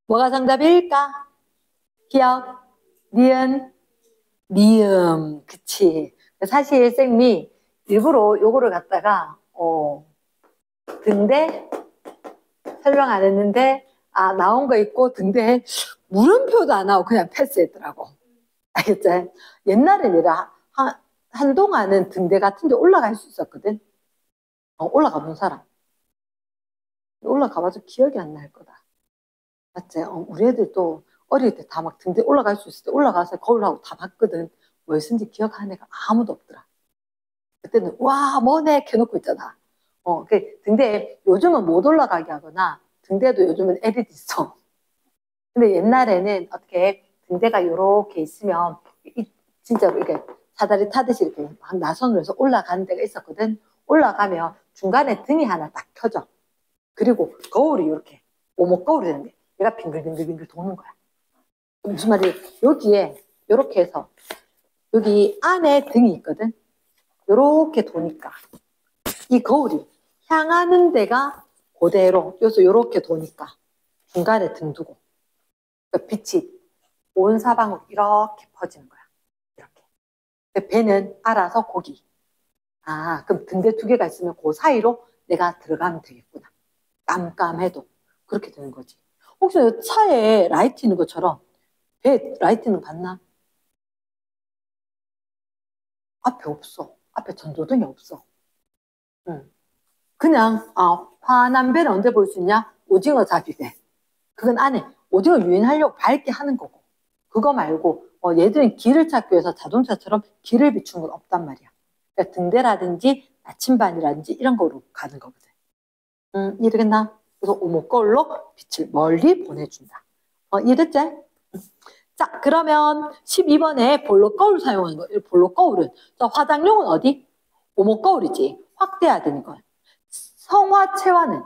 뭐가 정답일까? 기억, 니은, 미음. 그치. 사실 쌤이 일부러 요거를 갖다가 등대 설명 안 했는데 나온 거 있고 등대 물음표도 안 나오고 그냥 패스했더라고. 알겠지? 옛날엔 한동안은 등대 같은 데 올라갈 수 있었거든. 올라가 본 사람. 올라가봐도 기억이 안 날 거다. 맞지? 우리 애들도 어릴 때 다 막 등대 올라갈 수 있을 때 올라가서 거울하고 다 봤거든. 뭐였는지 기억하는 애가 아무도 없더라. 그때는 와 뭐네 켜놓고 있잖아. 등대 요즘은 못 올라가게 하거나 등대도 요즘은 LED 있어. 근데 옛날에는 어떻게 등대가 요렇게 있으면 진짜로 이렇게 사다리 타듯이 이렇게 막 나선으로 해서 올라가는 데가 있었거든. 올라가면 중간에 등이 하나 딱 켜져. 그리고 거울이 이렇게 오목 거울이 되는데 얘가 빙글빙글빙글 도는 거야. 무슨 말이에요? 여기에 이렇게 해서 여기 안에 등이 있거든. 이렇게 도니까 이 거울이 향하는 데가 그대로 여기서 이렇게 도니까 중간에 등 두고 그러니까 빛이 온 사방으로 이렇게 퍼지는 거야. 이렇게. 배는 알아서 거기. 아, 그럼 등대 두 개가 있으면 그 사이로 내가 들어가면 되겠구나. 깜깜해도 그렇게 되는 거지. 혹시 차에 라이트 있는 것처럼 배 라이트 있는 거 봤나? 앞에 없어. 앞에 전조등이 없어. 그냥 환한 배는 언제 볼 수 있냐? 오징어 잡이배. 그건 안에 오징어 유인하려고 밝게 하는 거고. 그거 말고 얘들은 길을 찾기 위해서 자동차처럼 길을 비추는 건 없단 말이야. 그러니까 등대라든지 나침반이라든지 이런 거로 가는 거거든. 이해되겠나? 그래서 오목거울로 빛을 멀리 보내준다. 이해됐지? 자, 그러면 12번에 볼록거울 사용하는 거. 볼록거울은 화장용은 어디? 오목거울이지. 확대해야 되는 거. 성화체화는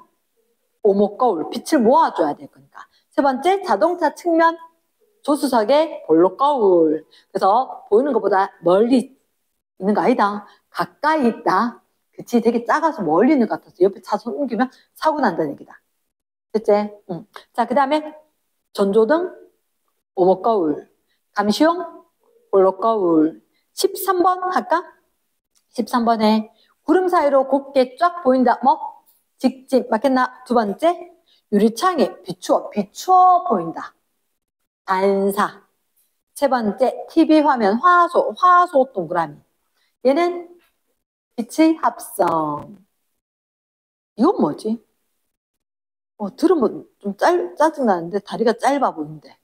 오목거울, 빛을 모아줘야 될 거니까. 세 번째, 자동차 측면 조수석에 볼록거울. 그래서 보이는 것보다 멀리 있는 거 아니다. 가까이 있다. 그치? 되게 작아서 멀리 있는 것 같아서 옆에 차선 옮기면 사고 난다는 얘기다. 됐지? 자, 그 다음에 전조등, 오목거울, 감시용, 볼록거울. 13번 할까? 13번에 구름 사이로 곱게 쫙 보인다. 뭐? 직진. 맞겠나? 두 번째, 유리창에 비추어 보인다. 반사. 세 번째, TV 화면, 화소 동그라미. 얘는 빛의 합성. 이건 뭐지? 들으면 좀 짜증나는데 다리가 짧아 보이는데.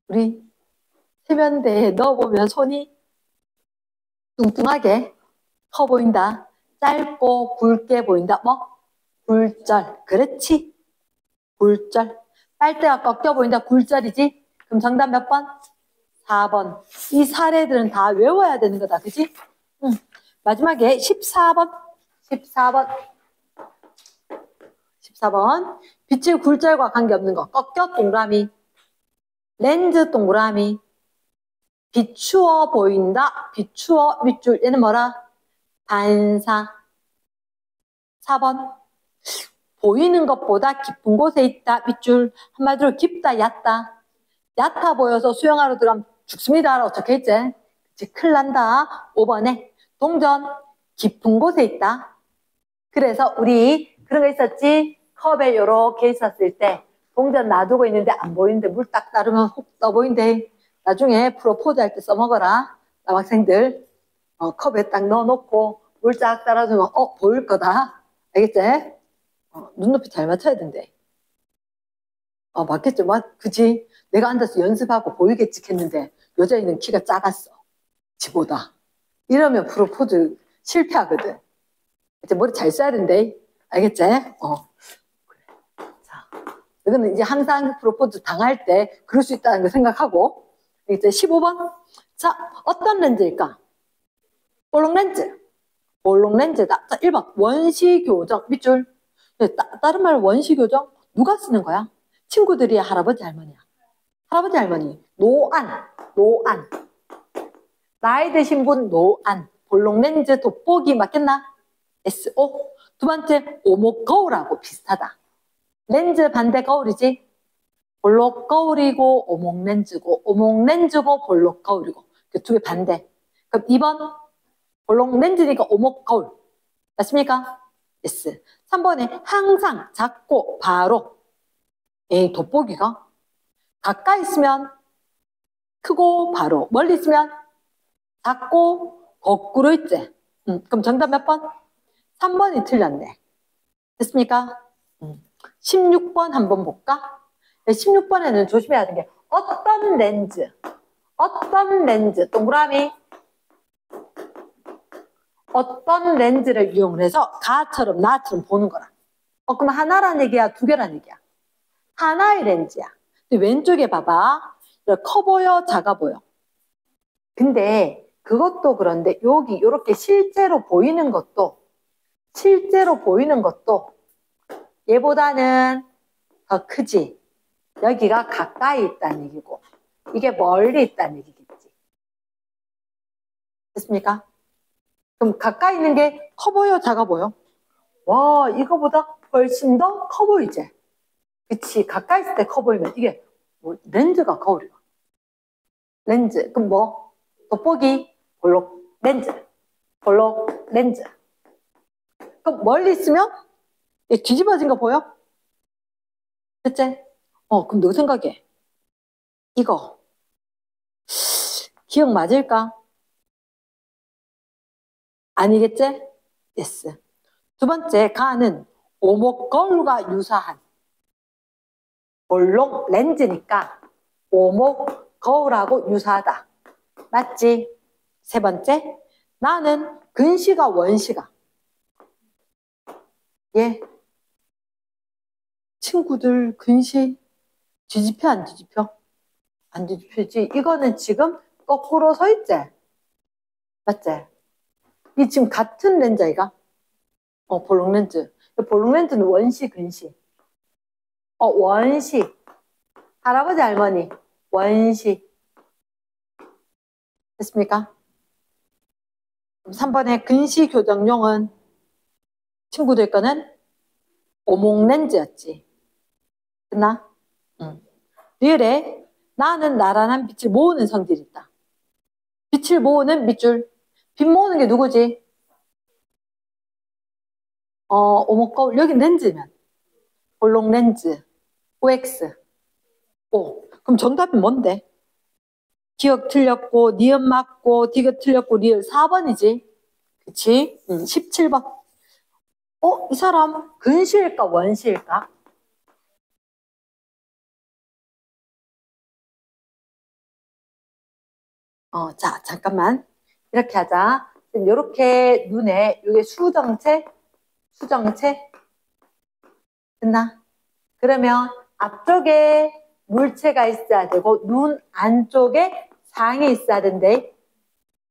우리 세면대에 넣어보면 손이 뚱뚱하게 커 보인다. 짧고 굵게 보인다. 뭐? 굴절. 그렇지? 굴절. 빨대가 꺾여 보인다. 굴절이지? 그럼 정답 몇 번? 4번. 이 사례들은 다 외워야 되는 거다. 그치? 마지막에 14번. 14번. 빛의 굴절과 관계없는 거. 꺾여 동그라미. 렌즈 동그라미. 비추어 보인다. 비추어 밑줄. 얘는 뭐라? 반사. 4번. 보이는 것보다 깊은 곳에 있다. 밑줄. 한마디로 깊다, 얕다. 얕아 보여서 수영하러 들어가면 죽습니다. 라고 적혀있지? 그치, 큰일 난다. 5번에 동전. 깊은 곳에 있다. 그래서 우리 그런 거 있었지? 컵에 이렇게 있었을 때 동전 놔두고 있는데 안 보이는데 물 딱 따르면 훅 떠 보인대. 나중에 프로포즈 할 때 써먹어라. 남학생들. 컵에 딱 넣어놓고 물 쫙 따라주면 보일 거다. 알겠지? 눈높이 잘 맞춰야 된대. 맞겠죠? 그치? 내가 앉아서 연습하고 보이겠지 했는데 여자애는 키가 작았어. 지보다. 이러면 프로포즈 실패하거든. 이제 머리 잘 써야 된대. 알겠지? 그래. 자, 이거는 이제 항상 프로포즈 당할 때 그럴 수 있다는 걸 생각하고. 이제 15번. 자, 어떤 렌즈일까? 볼록렌즈. 볼록렌즈다. 자, 1번. 원시교정. 밑줄. 다른 말 원시교정? 누가 쓰는 거야? 친구들이야, 할아버지, 할머니야. 할아버지, 할머니. 노안. 나이 드신 분, 노안. 볼록렌즈 돋보기 맞겠나? SO. 두 번째, 오목거울하고 비슷하다. 렌즈 반대 거울이지? 볼록거울이고 오목렌즈고, 오목렌즈고 볼록거울이고. 그 두 개 반대. 그럼 2번, 볼록렌즈니까 오목거울. 맞습니까? S. 3번에 항상 작고 바로. 돋보기가 가까이 있으면 크고 바로, 멀리 있으면 작고 거꾸로 있지. 그럼 정답 몇 번? 3번이 틀렸네. 됐습니까? 16번 한번 볼까? 16번에는 조심해야 되는 게 어떤 렌즈 동그라미 어떤 렌즈를 이용해서 가처럼 나처럼 보는 거라. 그럼 하나란 얘기야, 두 개란 얘기야? 하나의 렌즈야. 근데 왼쪽에 봐봐. 커 보여, 작아 보여. 근데 그것도 그런데 여기 이렇게 실제로 보이는 것도 얘보다는 더 크지. 여기가 가까이 있다는 얘기고 이게 멀리 있다는 얘기겠지. 됐습니까? 그럼 가까이 있는 게 커 보여, 작아 보여? 와, 이거보다 훨씬 더 커 보이지? 그치, 가까이 있을 때 커 보이면 이게 뭐 렌즈가 거울이야. 렌즈, 그럼 뭐? 돋보기, 볼록, 렌즈, 볼록, 렌즈. 그럼 멀리 있으면 얘 뒤집어진 거 보여? 됐지? 그럼 너 생각해. 이거 기억 맞을까? 아니겠지? 예스. 두 번째, 가는 오목 거울과 유사한 볼록 렌즈니까 오목 거울하고 유사하다. 맞지? 세 번째, 나는 근시가 원시가. 예. 친구들 근시 뒤집혀 안 뒤집혀? 안 뒤집혀지. 이거는 지금 거꾸로 서 있지? 맞지? 이 지금 같은 렌즈이가? 볼록 렌즈. 볼록 렌즈는 원시 근시. 원시. 할아버지 할머니 원시. 됐습니까? 3번의 근시 교정용은 친구들 거는 오목 렌즈였지. 됐나? 응. 리을에 나는 나란한 빛을 모으는 성질이 있다. 빛을 모으는 밑줄. 빛 모으는 게 누구지? 오목 거울. 여기 렌즈면 볼록 렌즈. OX. 오. 그럼 정답이 뭔데? 기억 틀렸고 니은 맞고 디귿 틀렸고 리을 4번이지. 그치? 17번. 이 사람 근시일까 원시일까? 자, 잠깐만. 이렇게 하자. 지금 이렇게 눈에 이게 수정체 됐나? 그러면 앞쪽에 물체가 있어야 되고 눈 안쪽에 상이 있어야 된대.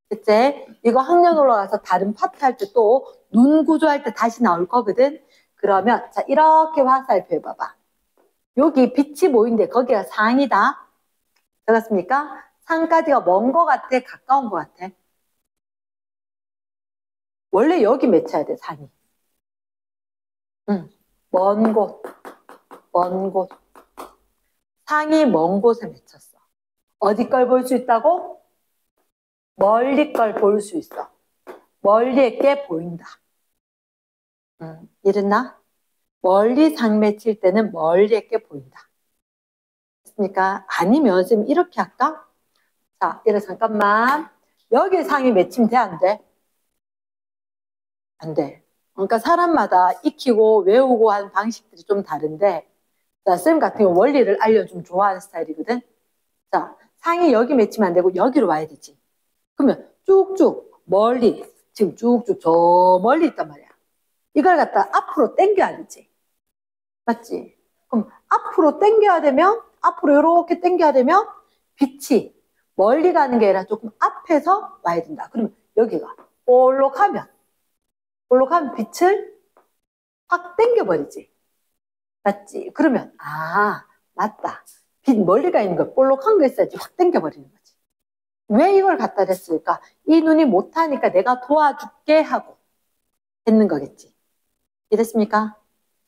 그치? 이거 학년 올라가서 다른 파트 할 때 또 눈 구조할 때 다시 나올 거거든. 그러면 자 이렇게 화살표 해봐봐. 여기 빛이 보이는데 거기가 상이다. 되겠습니까? 상까지가 먼 거 같아? 가까운 거 같아? 원래 여기 맺혀야 돼, 상이. 먼 곳. 상이 먼 곳에 맺혔어. 어디 걸 볼 수 있다고? 멀리 걸 볼 수 있어. 멀리에 게 보인다. 이랬나? 멀리 상 맺힐 때는 멀리에 게 보인다. 됐습니까? 아니면 지금 이렇게 할까? 자, 이래 잠깐만. 여기 상이 맺히면 돼, 안 돼? 안 돼. 그러니까 사람마다 익히고 외우고 하는 방식들이 좀 다른데, 자, 쌤 같은 경우 원리를 알려주면 좋아하는 스타일이거든. 자, 상이 여기 맺히면 안 되고 여기로 와야 되지. 그러면 쭉쭉 멀리, 지금 쭉쭉 저 멀리 있단 말이야. 이걸 갖다 앞으로 당겨야 되지. 맞지? 그럼 앞으로 당겨야 되면, 앞으로 이렇게 당겨야 되면 빛이 멀리 가는 게 아니라 조금 앞에서 와야 된다. 그러면 여기가 볼록하면 빛을 확 당겨버리지. 맞지? 그러면 맞다. 빛 멀리 가 있는 거 볼록한 거 있어야지 확 당겨버리는 거지. 왜 이걸 갖다 댔을까? 이 눈이 못하니까 내가 도와줄게 하고 했는 거겠지. 이해됐습니까?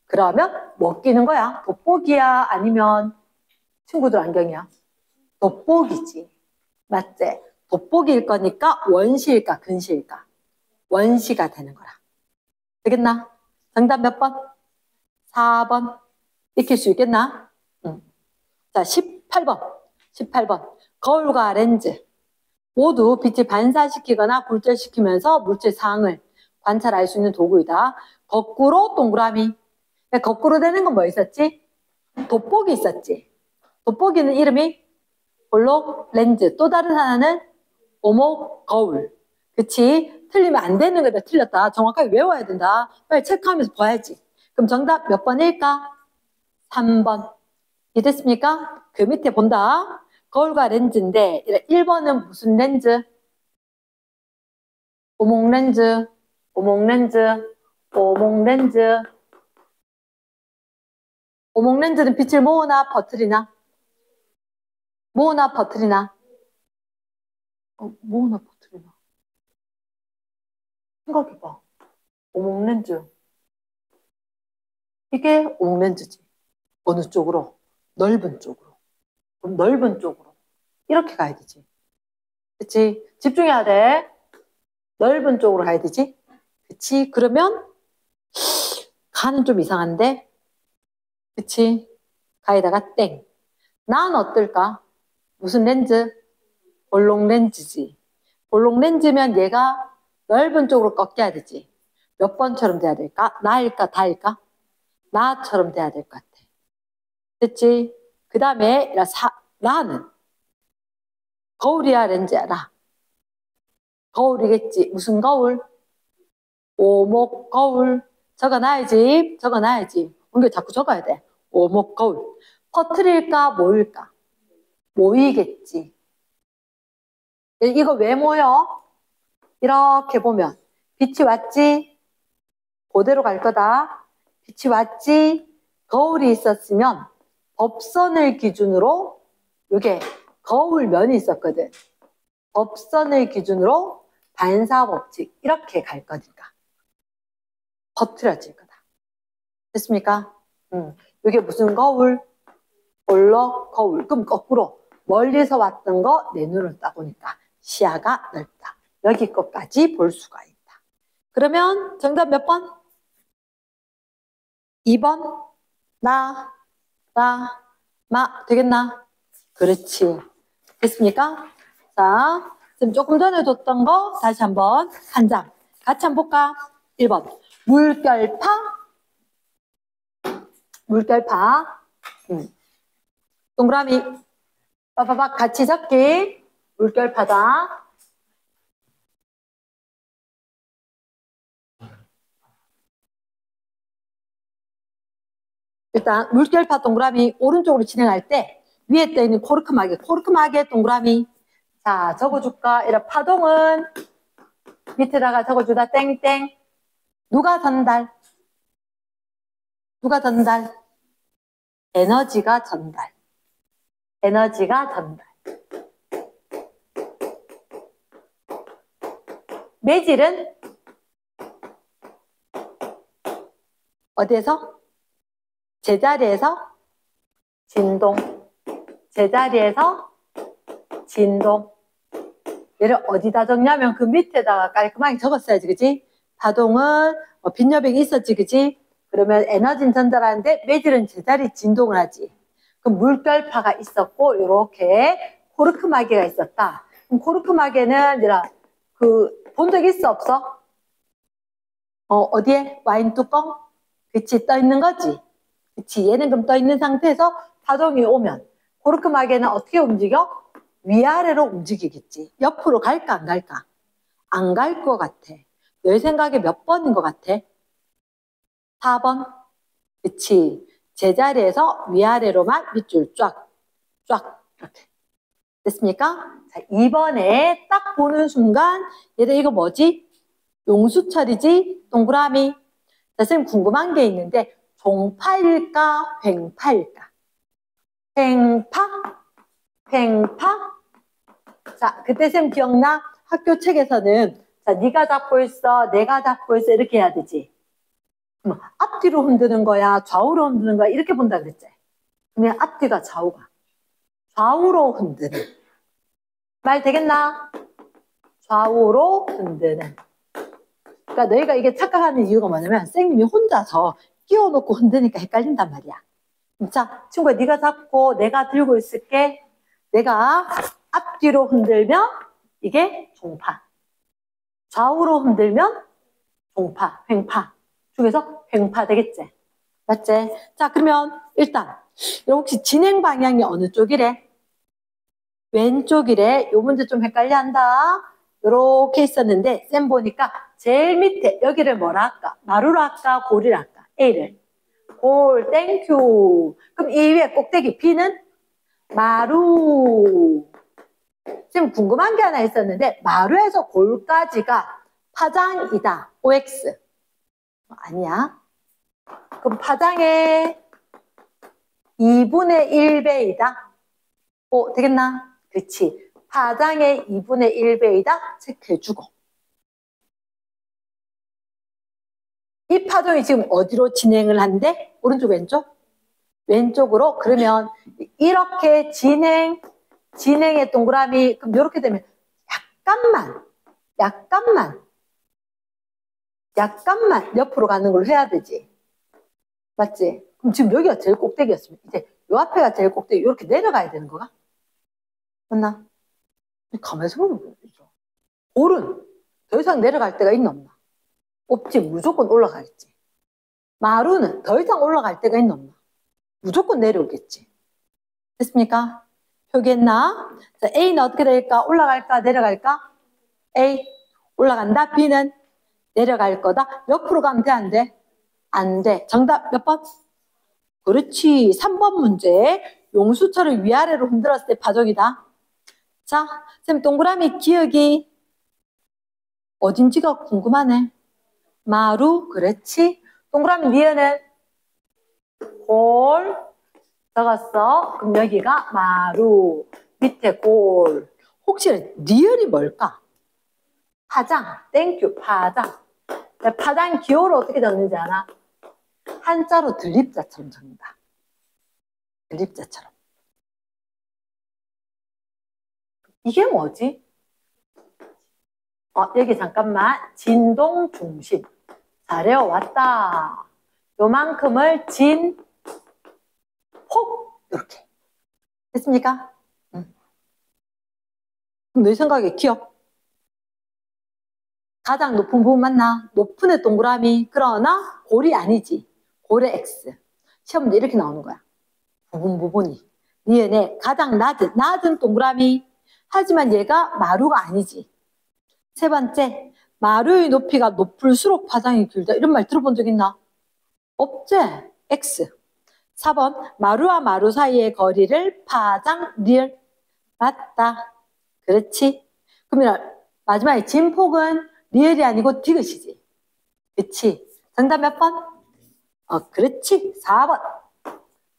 그러면 뭐 끼는 거야? 돋보기야? 아니면 친구들 안경이야? 돋보기지. 맞지? 돋보기일 거니까 원시일까 근시일까? 원시가 되는 거라. 되겠나? 정답 몇 번? 4번. 익힐 수 있겠나? 자, 18번. 거울과 렌즈. 모두 빛을 반사시키거나 굴절시키면서 물질 상을 관찰할 수 있는 도구이다. 거꾸로 동그라미. 거꾸로 되는 건 뭐 있었지? 돋보기 있었지. 돋보기는 이름이 볼록 렌즈. 또 다른 하나는 오목 거울. 그치? 틀리면 안 되는 거다. 틀렸다. 정확하게 외워야 된다. 빨리 체크하면서 봐야지. 그럼 정답 몇 번일까? 3번. 이해됐습니까? 그 밑에 본다. 거울과 렌즈인데 1번은 무슨 렌즈? 오목렌즈, 오목렌즈, 오목렌즈. 오목렌즈는 빛을 모으나 퍼뜨리나? 모으나 퍼뜨리나? 모으나 퍼뜨리나? 생각해봐. 오목렌즈. 이게 오목렌즈지. 어느 쪽으로? 넓은 쪽으로. 그럼 넓은 쪽으로. 이렇게 가야 되지. 그치? 집중해야 돼. 넓은 쪽으로 가야 되지. 그치? 그러면 가는 좀 이상한데? 그치? 가에다가 땡. 난 어떨까? 무슨 렌즈? 볼록 렌즈지. 볼록 렌즈면 얘가 넓은 쪽으로 꺾여야 되지. 몇 번처럼 돼야 될까? 나일까? 다일까? 나처럼 돼야 될 것 같아. 됐지? 그 다음에 라는 거울이야 렌즈야 라. 거울이겠지. 무슨 거울? 오목 거울. 적어놔야지. 적어놔야지. 이거 자꾸 적어야 돼. 오목 거울. 퍼뜨릴까 모일까? 모이겠지. 이거 왜 모여? 이렇게 보면 빛이 왔지? 그대로 갈 거다. 빛이 왔지? 거울이 있었으면 법선을 기준으로 이게 거울면이 있었거든. 법선을 기준으로 반사법칙 이렇게 갈 거니까 퍼뜨려질 거다. 됐습니까? 이게 무슨 거울? 볼록 거울. 그럼 거꾸로 멀리서 왔던 거 내 눈으로 딱 보니까 시야가 넓다. 여기 것까지 볼 수가 있다. 그러면 정답 몇 번? 2번? 나, 마 되겠나? 그렇지. 됐습니까? 자, 지금 조금 전에 뒀던 거 다시 한번 한 장 같이 한번 볼까? 1번 물결파 물결파 동그라미 빠바박 같이 적기 물결파다. 일단 물결파 동그라미 오른쪽으로 진행할 때 위에 떠 있는 코르크마개 동그라미. 자, 적어줄까? 이런 파동은 밑에다가 적어주다 땡땡. 누가 전달? 누가 전달? 에너지가 전달. 에너지가 전달. 매질은 어디에서? 제자리에서 진동. 제자리에서 진동. 얘를 어디다 적냐면 그 밑에다가 깔끔하게 적었어야지, 그치? 파동은 빈여백이 있었지, 그치? 그러면 에너지는 전달하는데 매질은 제자리 진동을 하지. 그럼 물결파가 있었고 이렇게 코르크마개가 있었다. 그럼 코르크마개는 본 적 있어 없어? 어디에? 와인 뚜껑? 그치, 떠 있는 거지. 그치, 얘는 그럼 떠 있는 상태에서 파동이 오면 코르크마개는 어떻게 움직여? 위아래로 움직이겠지. 옆으로 갈까 안 갈까? 안 갈 것 같아. 너의 생각에 몇 번인 것 같아? 4번. 그치. 제자리에서 위아래로만 밑줄 쫙 이렇게. 됐습니까? 자, 2번에 딱 보는 순간 얘들 이거 뭐지? 용수철이지? 동그라미. 자, 선생님 궁금한 게 있는데 종파일까? 횡파일까? 횡파? 자, 그때 쌤 기억나? 학교 책에서는 자, 네가 잡고 있어, 내가 잡고 있어 이렇게 해야 되지. 그럼 앞뒤로 흔드는 거야, 좌우로 흔드는 거야 이렇게 본다 그랬지. 그러면 앞뒤가 좌우가. 좌우로 흔드는. 말 되겠나? 좌우로 흔드는. 그러니까 너희가 이게 착각하는 이유가 뭐냐면 쌤님이 혼자서 끼워놓고 흔드니까 헷갈린단 말이야. 자, 친구야 네가 잡고 내가 들고 있을게. 내가 앞뒤로 흔들면 이게 종파. 좌우로 흔들면 종파, 횡파. 중에서 횡파 되겠지? 맞지? 자, 그러면 일단 혹시 진행 방향이 어느 쪽이래? 왼쪽이래. 요 문제 좀 헷갈려 한다. 요렇게 있었는데 쌤 보니까 제일 밑에 여기를 뭐라 할까? 마루로 할까? 골이라 할까? A를. 골, 땡큐. 그럼 이 위에 꼭대기 B는? 마루. 지금 궁금한 게 하나 있었는데 마루에서 골까지가 파장이다. OX. 아니야. 그럼 파장의 2분의 1배이다. 되겠나? 그렇지. 파장의 2분의 1배이다. 체크해주고. 이 파동이 지금 어디로 진행을 한대? 오른쪽, 왼쪽? 왼쪽으로. 그러면 이렇게 진행의 동그라미, 그럼 이렇게 되면 약간만 옆으로 가는 걸로 해야 되지. 맞지? 그럼 지금 여기가 제일 꼭대기였으면 이제 요 앞에가 제일 꼭대기, 이렇게 내려가야 되는 거가? 맞나? 가만히 생각해보면 되죠. 볼은 더 이상 내려갈 데가 있나 없나? 없지. 무조건 올라가겠지. 마루는 더 이상 올라갈 데가 있나 없나? 무조건 내려오겠지. 됐습니까? 표기했나? 자, A는 어떻게 될까? 올라갈까? 내려갈까? A. 올라간다. B는 내려갈 거다. 옆으로 가면 돼? 안 돼? 안 돼. 정답 몇 번? 그렇지. 3번 문제. 용수철을 위아래로 흔들었을 때 파동이다. 자, 선생님 동그라미 기억이 어딘지가 궁금하네. 마루. 그렇지. 동그라미 니은은 골. 적었어. 그럼 여기가 마루. 밑에 골. 혹시 리을이 뭘까? 파장. 땡큐. 파장. 파장 기호를 어떻게 적는지 알아? 한자로 들립자처럼 적는다. 들립자처럼. 이게 뭐지? 여기 잠깐만. 진동 중심. 잘해왔다. 요만큼을 폭. 이렇게. 됐습니까? 그럼 내 생각에 기억. 가장 높은 부분 맞나? 높은 애 동그라미. 그러나 골이 아니지. 골의 X. 시험 문제 이렇게 나오는 거야. 부분이. 니은의 가장 낮은 동그라미. 하지만 얘가 마루가 아니지. 세 번째, 마루의 높이가 높을수록 파장이 길다. 이런 말 들어본 적 있나? 없지? X. 4번, 마루와 마루 사이의 거리를 파장, 리을. 맞다. 그렇지. 그러면 마지막에 진폭은 리을이 아니고 디귿이지. 그치? 정답 몇 번? 그렇지. 4번.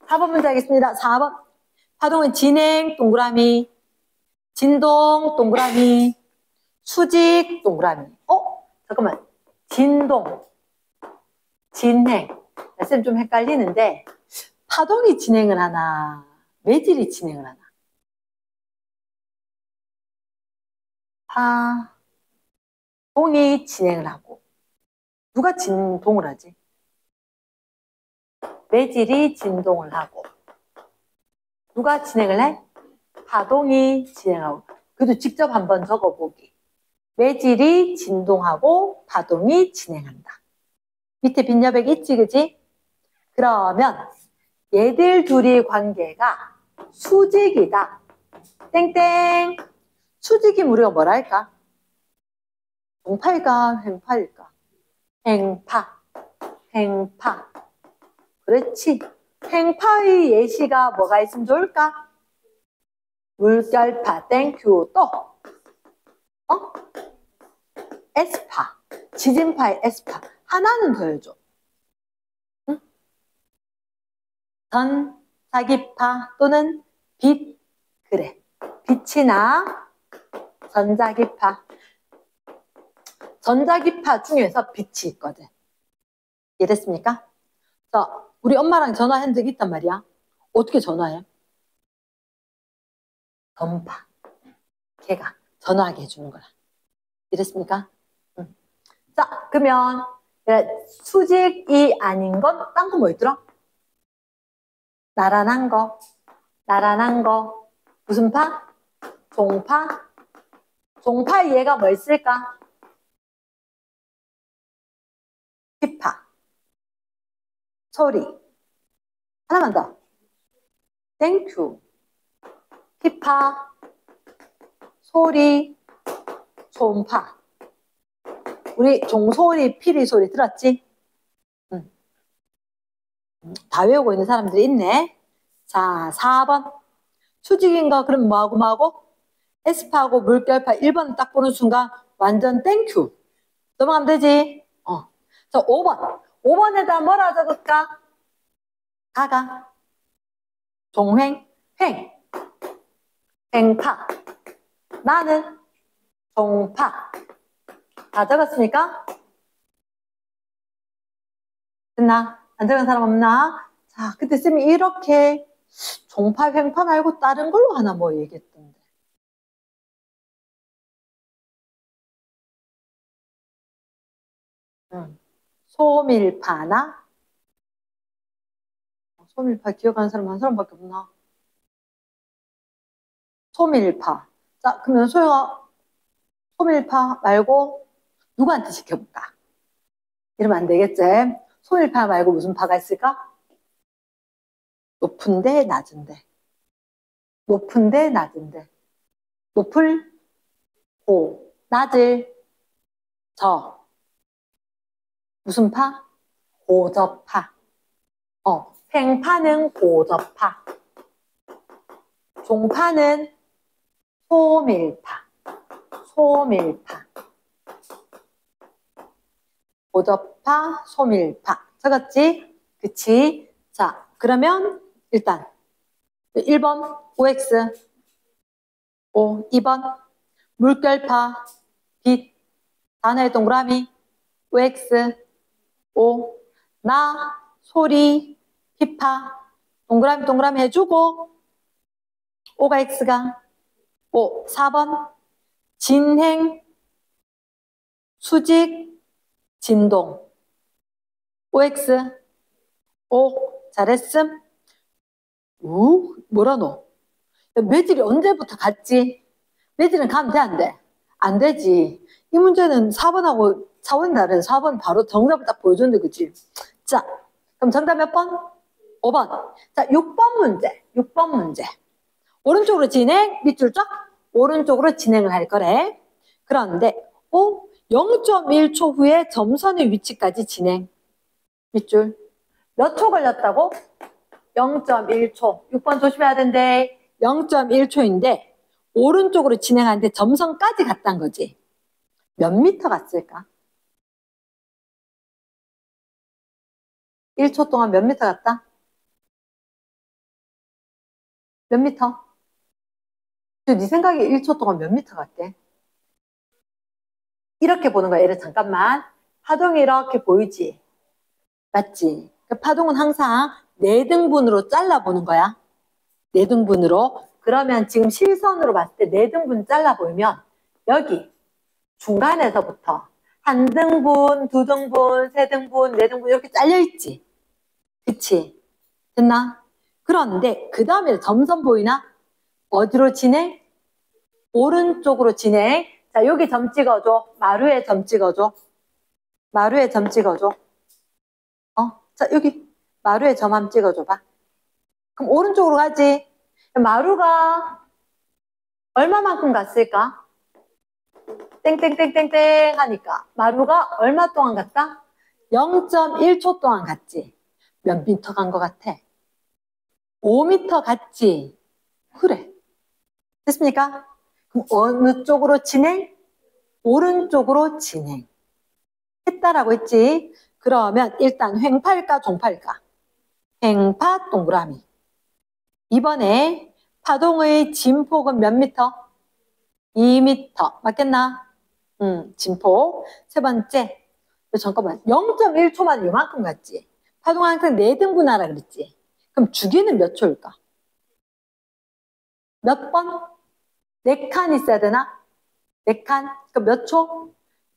4번 문제 하겠습니다. 4번. 파동은 진행, 동그라미. 진동, 동그라미. 수직, 동그라미. 잠깐만. 진동, 진행. 쌤 좀 헷갈리는데 파동이 진행을 하나? 매질이 진행을 하나? 파동이 진행을 하고. 누가 진동을 하지? 매질이 진동을 하고. 누가 진행을 해? 파동이 진행하고. 그래도 직접 한번 적어보기. 매질이 진동하고 파동이 진행한다. 밑에 빈 여백 있지, 그지? 그러면 얘들 둘이 관계가 수직이다. 땡땡. 수직이면 우리가 뭐라 할까? 동파일까? 횡파일까? 횡파. 그렇지. 횡파의 예시가 뭐가 있으면 좋을까? 물결파, 땡큐. 또 S파, 지진파의 S파. 하나는 더 해줘. 응? 전자기파 또는 빛. 그래. 빛이나 전자기파. 전자기파 중에서 빛이 있거든. 이해됐습니까? 자, 우리 엄마랑 전화한 적 있단 말이야. 어떻게 전화해? 전파. 걔가 전화하게 해주는 거야. 이랬습니까? 응. 자, 그러면 수직이 아닌 건 딴 거 뭐 있더라? 나란한 거. 무슨 파? 종파. 종파의 얘가 뭐 있을까? 기파. 소리. 하나만 더. 땡큐. 기파. 소리. 종파. 우리 종소리, 피리 소리 들었지? 응. 다 외우고 있는 사람들이 있네. 자, 4번. 수직인 거 그럼 뭐하고? S파하고 물결파 1번 딱 보는 순간 완전 땡큐. 넘어가면 되지? 자, 5번. 5번에다 뭐라 적을까? 가가. 종횡, 횡. 횡파. 나는 종파. 다 적었습니까? 됐나? 안 적은 사람 없나? 자, 그때 쌤이 이렇게 종파, 횡파 말고 다른 걸로 하나 뭐 얘기했던데. 소밀파나? 소밀파 기억하는 사람 한 사람밖에 없나? 소밀파. 자, 그러면 소영아, 소밀파 말고 누구한테 시켜볼까? 이러면 안 되겠지? 소밀파 말고 무슨 파가 있을까? 높은데, 낮은데. 높은데, 낮은데. 높을, 고. 낮을, 저. 무슨 파? 고저파. 팽파는 고저파. 종파는 소밀파. 소밀파. 고저파, 소밀파. 적었지? 그치? 자, 그러면 일단 1번 OX, 2번 물결파, 빛, 단어의 동그라미, OX, 나, 소리, 피파, 동그라미 동그라미 해주고, O가 X가, 4번 진행, 수직, 진동, OX, 잘했음? 뭐라노? 매질이 언제부터 갔지? 매질은 가면 돼, 안 돼? 안 되지. 이 문제는 4번하고 차원이 다른 4번 바로 정답을 딱 보여줬는데, 그치? 자, 그럼 정답 몇 번? 5번. 자, 6번 문제. 6번 문제. 오른쪽으로 진행, 밑줄 쫙 오른쪽으로 진행을 할 거래. 그런데 0.1초 후에 점선의 위치까지 진행. 밑줄. 몇 초 걸렸다고? 0.1초. 6번 조심해야 된대. 0.1초인데 오른쪽으로 진행하는데 점선까지 갔다는 거지. 몇 미터 갔을까? 1초 동안 몇 미터 갔다? 몇 미터? 네 생각에 1초 동안 몇 미터 갔대? 이렇게 보는 거야. 얘를 잠깐만. 파동이 이렇게 보이지? 맞지? 그 파동은 항상 4등분으로 잘라보는 거야. 4등분으로. 그러면 지금 실선으로 봤을 때 4등분 잘라 보이면 여기 중간에서부터 1등분, 2등분, 3등분, 4등분 이렇게 잘려있지? 그치? 됐나? 그런데 그 다음에 점선 보이나? 어디로 진행? 오른쪽으로 진행. 자, 여기 점 찍어줘. 마루에 점 찍어줘. 마루에 점 찍어줘. 자, 여기 마루에 점 한번 찍어줘봐. 그럼 오른쪽으로 가지. 마루가 얼마만큼 갔을까? 땡땡땡땡땡 하니까 마루가 얼마 동안 갔다? 0.1초 동안 갔지. 몇 미터 간 것 같아? 5미터 갔지. 그래. 됐습니까? 그럼 어느 쪽으로 진행? 오른쪽으로 진행. 했다라고 했지. 그러면 일단 횡파일까 종파일까? 횡파 동그라미. 이번에 파동의 진폭은 몇 미터? 2미터. 맞겠나? 진폭. 세 번째. 잠깐만. 0.1초만 이만큼 갔지. 파동 항상 4등분하라 그랬지. 그럼 주기는 몇 초일까? 몇 번? 4칸 있어야 되나? 4칸? 그럼 몇 초?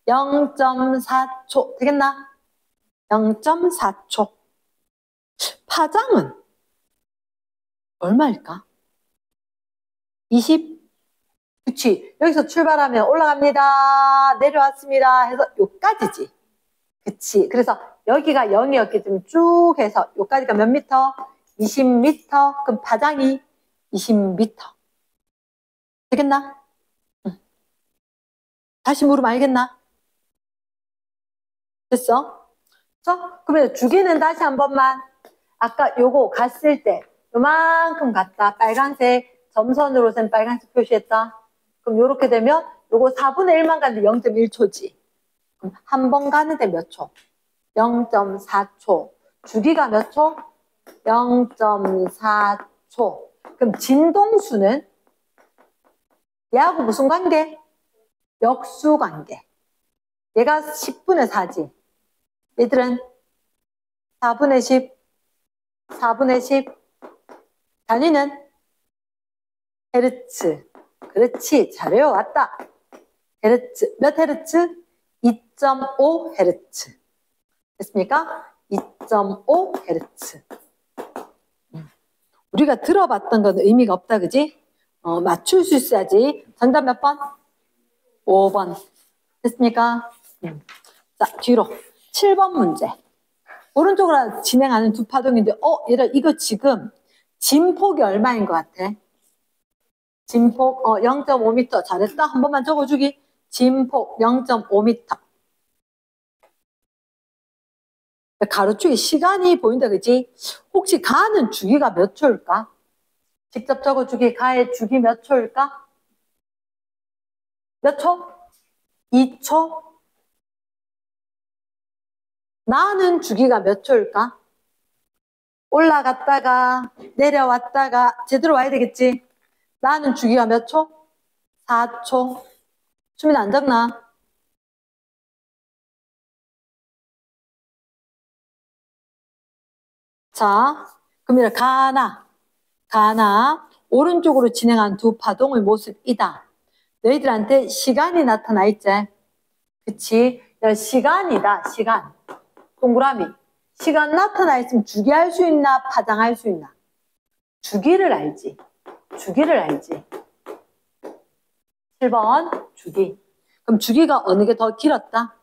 0.4초. 되겠나? 0.4초. 파장은 얼마일까? 20? 그치. 여기서 출발하면 올라갑니다. 내려왔습니다. 해서 요까지지. 그치. 그래서 여기가 0이었기 때문에 쭉 해서 요까지가 몇 미터? 20미터. 그럼 파장이 20미터. 되겠나? 응. 다시 물으면 알겠나? 됐어? 그러면 주기는 다시 한 번만. 아까 요거 갔을 때 요만큼 갔다. 빨간색 점선으로 된 빨간색 표시했다. 그럼 요렇게 되면 요거 4분의 1만 갔는데 0.1초지. 그럼 한 번 가는데 몇 초? 0.4초. 주기가 몇 초? 0.4초. 그럼 진동수는 얘하고 무슨 관계? 역수 관계. 얘가 10분의 4지. 얘들은 4분의 10, 4분의 10. 단위는 헤르츠. 그렇지. 잘 외워왔다. 헤르츠. 몇 헤르츠? 2.5 헤르츠. 됐습니까? 2.5 헤르츠. 우리가 들어봤던 건 의미가 없다, 그지? 맞출 수 있어야지. 정답 몇 번? 5번. 됐습니까? 자, 뒤로. 7번 문제. 오른쪽으로 진행하는 두 파동인데, 얘들아, 이거 지금 진폭이 얼마인 것 같아? 진폭, 0.5m. 잘했다. 한 번만 적어주기. 진폭 0.5m. 가로축에 시간이 보인다, 그지? 혹시 가는 주기가 몇 초일까? 직접 적어주기. 가의 주기 몇 초일까? 몇 초? 2초? 나는 주기가 몇 초일까? 올라갔다가 내려왔다가 제대로 와야 되겠지? 나는 주기가 몇 초? 4초. 수민 안 적나? 자, 그러면 가나 오른쪽으로 진행한 두 파동의 모습이다. 너희들한테 시간이 나타나 있지? 그치? 야, 시간이다, 시간. 동그라미. 시간 나타나 있으면 주기할 수 있나, 파장할 수 있나? 주기를 알지. 주기를 알지. 7번, 주기. 그럼 주기가 어느 게 더 길었다?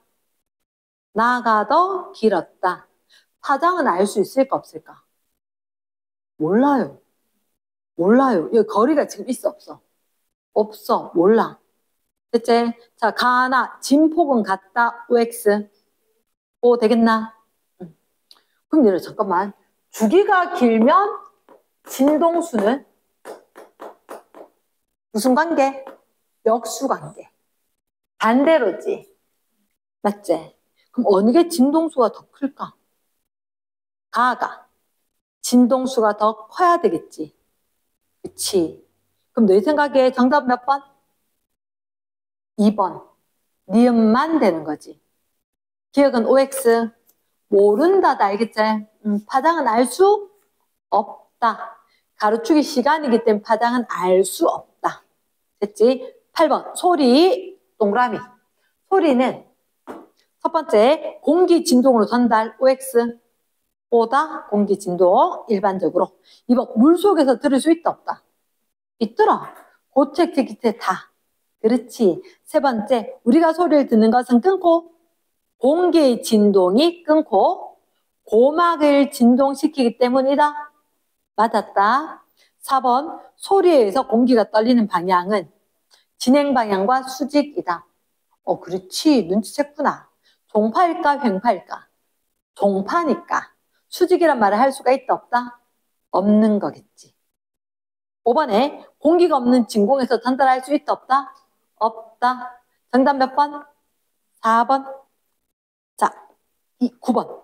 나가 더 길었다. 파장은 알 수 있을까, 없을까? 몰라요. 몰라요. 여기 거리가 지금 있어, 없어? 없어. 몰라. 됐지? 자, 가나, 진폭은 같다, OX. 오, 되겠나? 그럼 얘를 잠깐만. 주기가 길면 진동수는 무슨 관계? 역수 관계. 반대로지. 맞지? 그럼 어느 게 진동수가 더 클까? 가가. 진동수가 더 커야 되겠지. 그치? 그럼 너희 생각에 정답 몇 번? 2번. 니은만 되는 거지. 기억은 OX. 모른다다, 알겠지? 파장은 알 수 없다. 가로축이 시간이기 때문에 파장은 알 수 없다. 됐지? 8번. 소리, 동그라미. 소리는 첫 번째, 공기 진동으로 전달, OX. 보다 공기 진동, 일반적으로. 2번, 물속에서 들을 수 있다, 없다? 있더라. 고체, 기체 다. 그렇지. 세 번째, 우리가 소리를 듣는 것은 끊고, 공기의 진동이 끊고, 고막을 진동시키기 때문이다. 맞았다. 4번, 소리에 의해서 공기가 떨리는 방향은 진행 방향과 수직이다. 그렇지. 눈치챘구나. 종파일까, 횡파일까? 종파니까. 수직이란 말을 할 수가 있다, 없다? 없는 거겠지. 5번에 공기가 없는 진공에서 전달할 수 있다, 없다? 없다. 정답 몇 번? 4번. 자, 9번.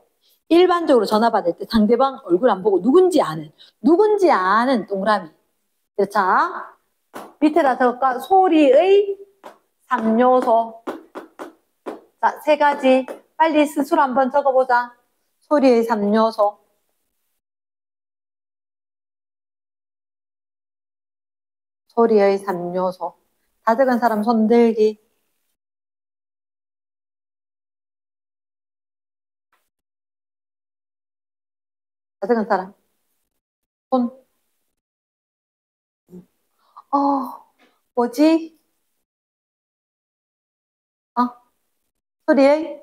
일반적으로 전화 받을 때 상대방 얼굴 안 보고 누군지 아는 동그라미. 자, 밑에다 적을까? 소리의 3요소. 자, 세 가지. 빨리 스스로 한번 적어보자. 소리의 3요소. 소리의 3요소. 다 적은 사람 손 들기. 다 적은 사람. 손. 뭐지? 소리의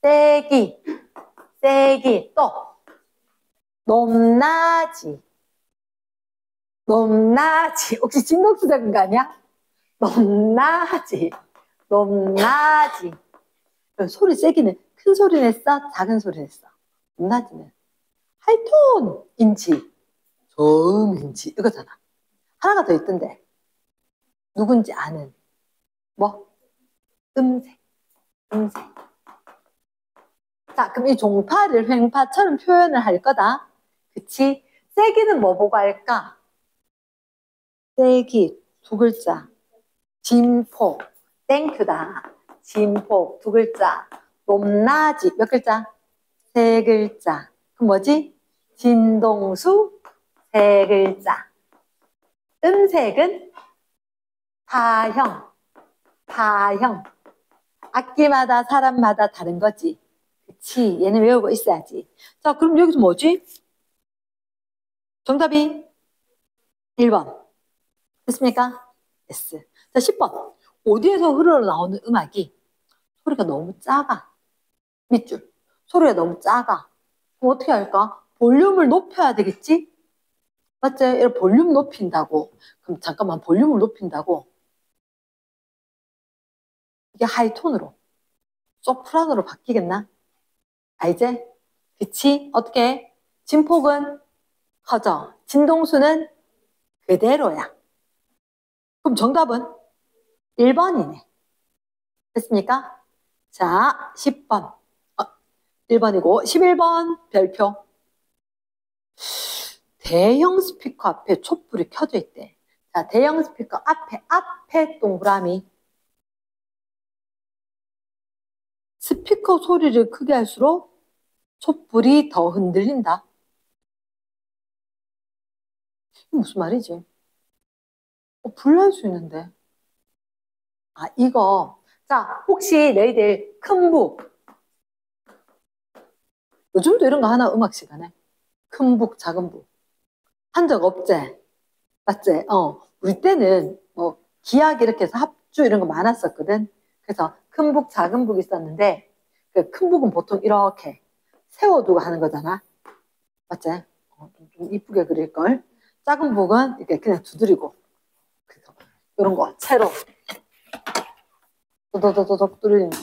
세기. 또. 높낮이. 혹시 진동수 적은 거 아니야? 높낮이. 소리 세기는 큰 소리 냈어? 작은 소리 냈어? 높낮이는 하이톤인지 저음인지 이거잖아. 하나가 더 있던데. 누군지 아는. 뭐? 음색. 음색. 자, 그럼 이 종파를 횡파처럼 표현을 할 거다. 그치? 세기는 뭐 보고 할까? 세기, 두 글자. 진폭, 땡큐다. 진폭, 두 글자. 높낮이, 몇 글자? 세 글자. 그럼 뭐지? 진동수, 세 글자. 음색은 파형, 파형. 악기마다 사람마다 다른 거지. 그치? 얘는 외우고 있어야지. 자, 그럼 여기서 뭐지? 정답이 1번. 됐습니까? S. 자, 10번. 어디에서 흘러나오는 음악이 소리가 너무 작아. 밑줄. 소리가 너무 작아. 그럼 어떻게 할까? 볼륨을 높여야 되겠지? 맞지? 이렇게 볼륨 높인다고. 그럼 잠깐만, 볼륨을 높인다고. 이게 하이톤으로, 소프라노로 바뀌겠나? 알지? 그치? 어떻게? 진폭은 커져. 진동수는 그대로야. 그럼 정답은 1번이네. 됐습니까? 자, 10번. 1번이고, 11번 별표. 대형 스피커 앞에 촛불이 켜져 있대. 자, 대형 스피커 앞에 동그라미. 스피커 소리를 크게 할수록 촛불이 더 흔들린다. 이게 무슨 말이지? 불날 수 있는데. 아, 이거. 자, 혹시 너희들 큰 북. 요즘도 이런 거 하나 음악 시간에. 큰 북, 작은 북. 한 적 없지? 맞지? 우리 때는 뭐 기악 이렇게 해서 합주 이런 거 많았었거든. 그래서 큰 북, 작은 북이 있었는데 그 큰 북은 보통 이렇게 세워두고 하는 거잖아. 맞지? 좀 이쁘게 그릴걸. 작은 북은 이렇게 그냥 두드리고. 그래서 이런 거 채로 도도도도독 두드리는 거.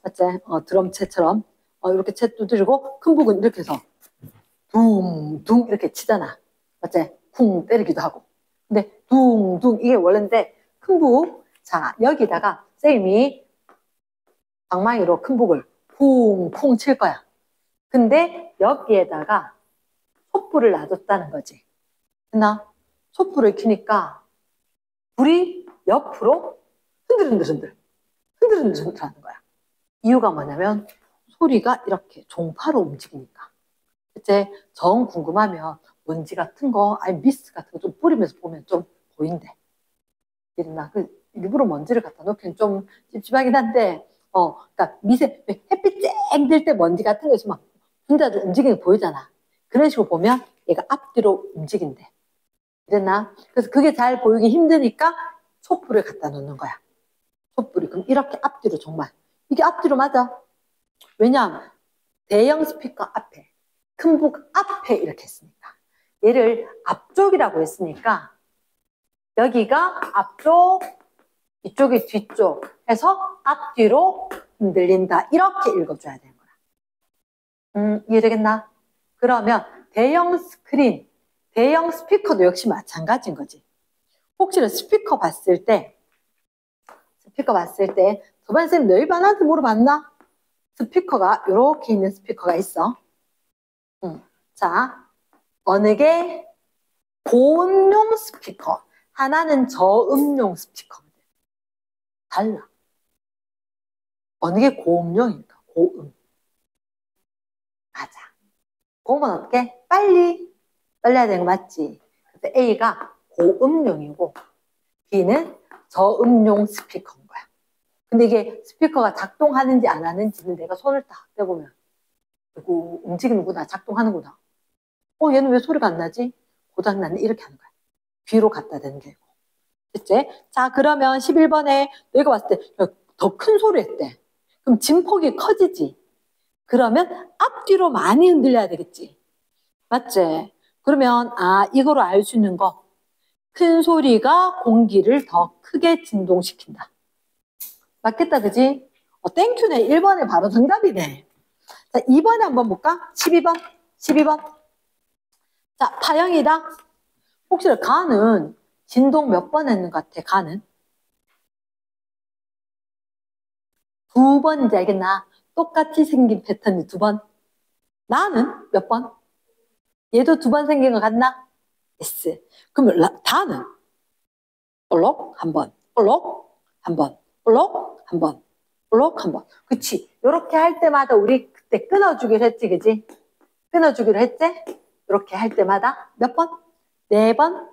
맞지? 드럼채처럼 이렇게 채 두드리고 큰 북은 이렇게 해서 둥둥 이렇게 치잖아. 맞지? 쿵 때리기도 하고. 근데 둥둥 이게 원래인데 큰 북. 자, 여기다가 쌤이 방망이로 큰 북을 쿵쿵 칠 거야. 근데 여기에다가 촛불을 놔뒀다는 거지. 나 촛불을 켜니까 불이 옆으로 흔들흔들 하는 거야. 이유가 뭐냐면 소리가 이렇게 종파로 움직이니까. 이제 정 궁금하면 먼지 같은 거 아니 미스트 같은 거 좀 뿌리면서 보면 좀 보인대. 이랬나? 일부러 먼지를 갖다 놓기는 좀 찝찝하긴 한데 그러니까 햇빛 쨍 들 때 먼지 같은 거 있으면 막 혼자도 움직이는 게 보이잖아. 그런 식으로 보면 얘가 앞뒤로 움직인대. 이랬나? 그래서 그게 잘 보이기 힘드니까 촛불을 갖다 놓는 거야. 촛불이. 그럼 이렇게 앞뒤로 정말. 이게 앞뒤로 맞아. 왜냐하면 대형 스피커 앞에, 큰 북 앞에 이렇게 했으니까. 얘를 앞쪽이라고 했으니까 여기가 앞쪽, 이쪽이 뒤쪽 해서 앞뒤로 흔들린다. 이렇게 읽어줘야 되는 거야. 이해되겠나? 그러면 대형 스크린, 대형 스피커도 역시 마찬가지인 거지. 혹시나 스피커 봤을 때 저번에 쌤 너희 반한테 물어봤나? 스피커가 이렇게 있는 스피커가 있어. 자, 어느 게 고음용 스피커, 하나는 저음용 스피커거든. 달라. 어느 게 고음용입니까? 고음. 맞아. 고음은 어떻게? 빨리 해야 되는 거 맞지? 그래서 A가 고음용이고 B는 저음용 스피커인 거야. 근데 이게 스피커가 작동하는지 안 하는지는 내가 손을 딱 대보면 그리고 움직이는구나, 작동하는구나. 얘는 왜 소리가 안 나지? 고장났네. 이렇게 하는 거야. 뒤로 갖다 대는 게 아니고. 됐지? 자, 그러면 11번에 너희가 봤을 때 더 큰 소리 했대. 그럼 진폭이 커지지? 그러면 앞뒤로 많이 흔들려야 되겠지? 맞지? 그러면 이거로 알 수 있는 거. 큰 소리가 공기를 더 크게 진동시킨다. 맞겠다, 그지? 땡큐네. 1번에 바로 정답이네. 자, 2번에 한번 볼까? 12번. 자, 파형이다. 혹시 가는 진동 몇 번 했는 것 같아, 가는? 두 번인지 알겠나? 똑같이 생긴 패턴이 두 번. 나는 몇 번? 얘도 두 번 생긴 거 같나? S. 그러면 다는 볼록 한 번, 볼록 한 번, 볼록 한 번, 볼록 한 번. 그치? 이렇게 할 때마다 우리 그때 끊어주기로 했지, 그지? 끊어주기로 했지? 이렇게 할 때마다 몇 번? 네 번?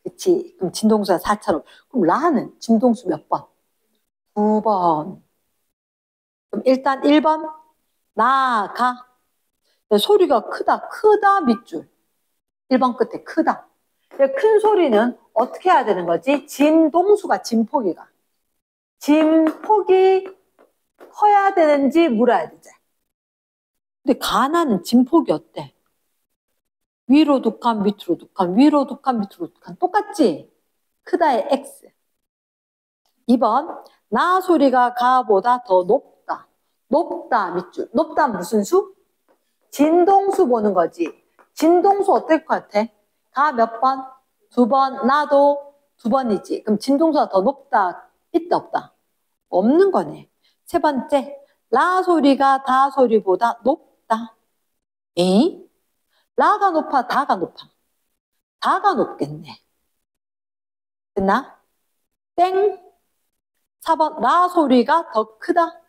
그치? 그럼 진동수가 4처럼. 그럼 라는 진동수 몇 번? 두 번. 그럼 일단 1번 나가. 소리가 크다 밑줄. 1번 끝에 크다. 큰 소리는 어떻게 해야 되는 거지? 진동수가 진폭이가. 진폭이 커야 되는지 물어야 되지. 근데 가나는 진폭이 어때? 위로 두 칸, 밑으로 두 칸, 위로 두 칸, 밑으로 두 칸. 똑같지? 크다의 X. 2번 나 소리가 가보다 더 높다. 높다 밑줄. 높다 무슨 수? 진동수 보는 거지. 진동수 어떨 것 같아? 가 몇 번? 두 번. 나도 두 번이지. 그럼 진동수가 더 높다. 있다 없다? 없는 거네. 세 번째 라 소리가 다 소리보다 높다. 에이? 라가 높아 다가 높아? 다가 높겠네. 됐나? 땡. 4번 라 소리가 더 크다.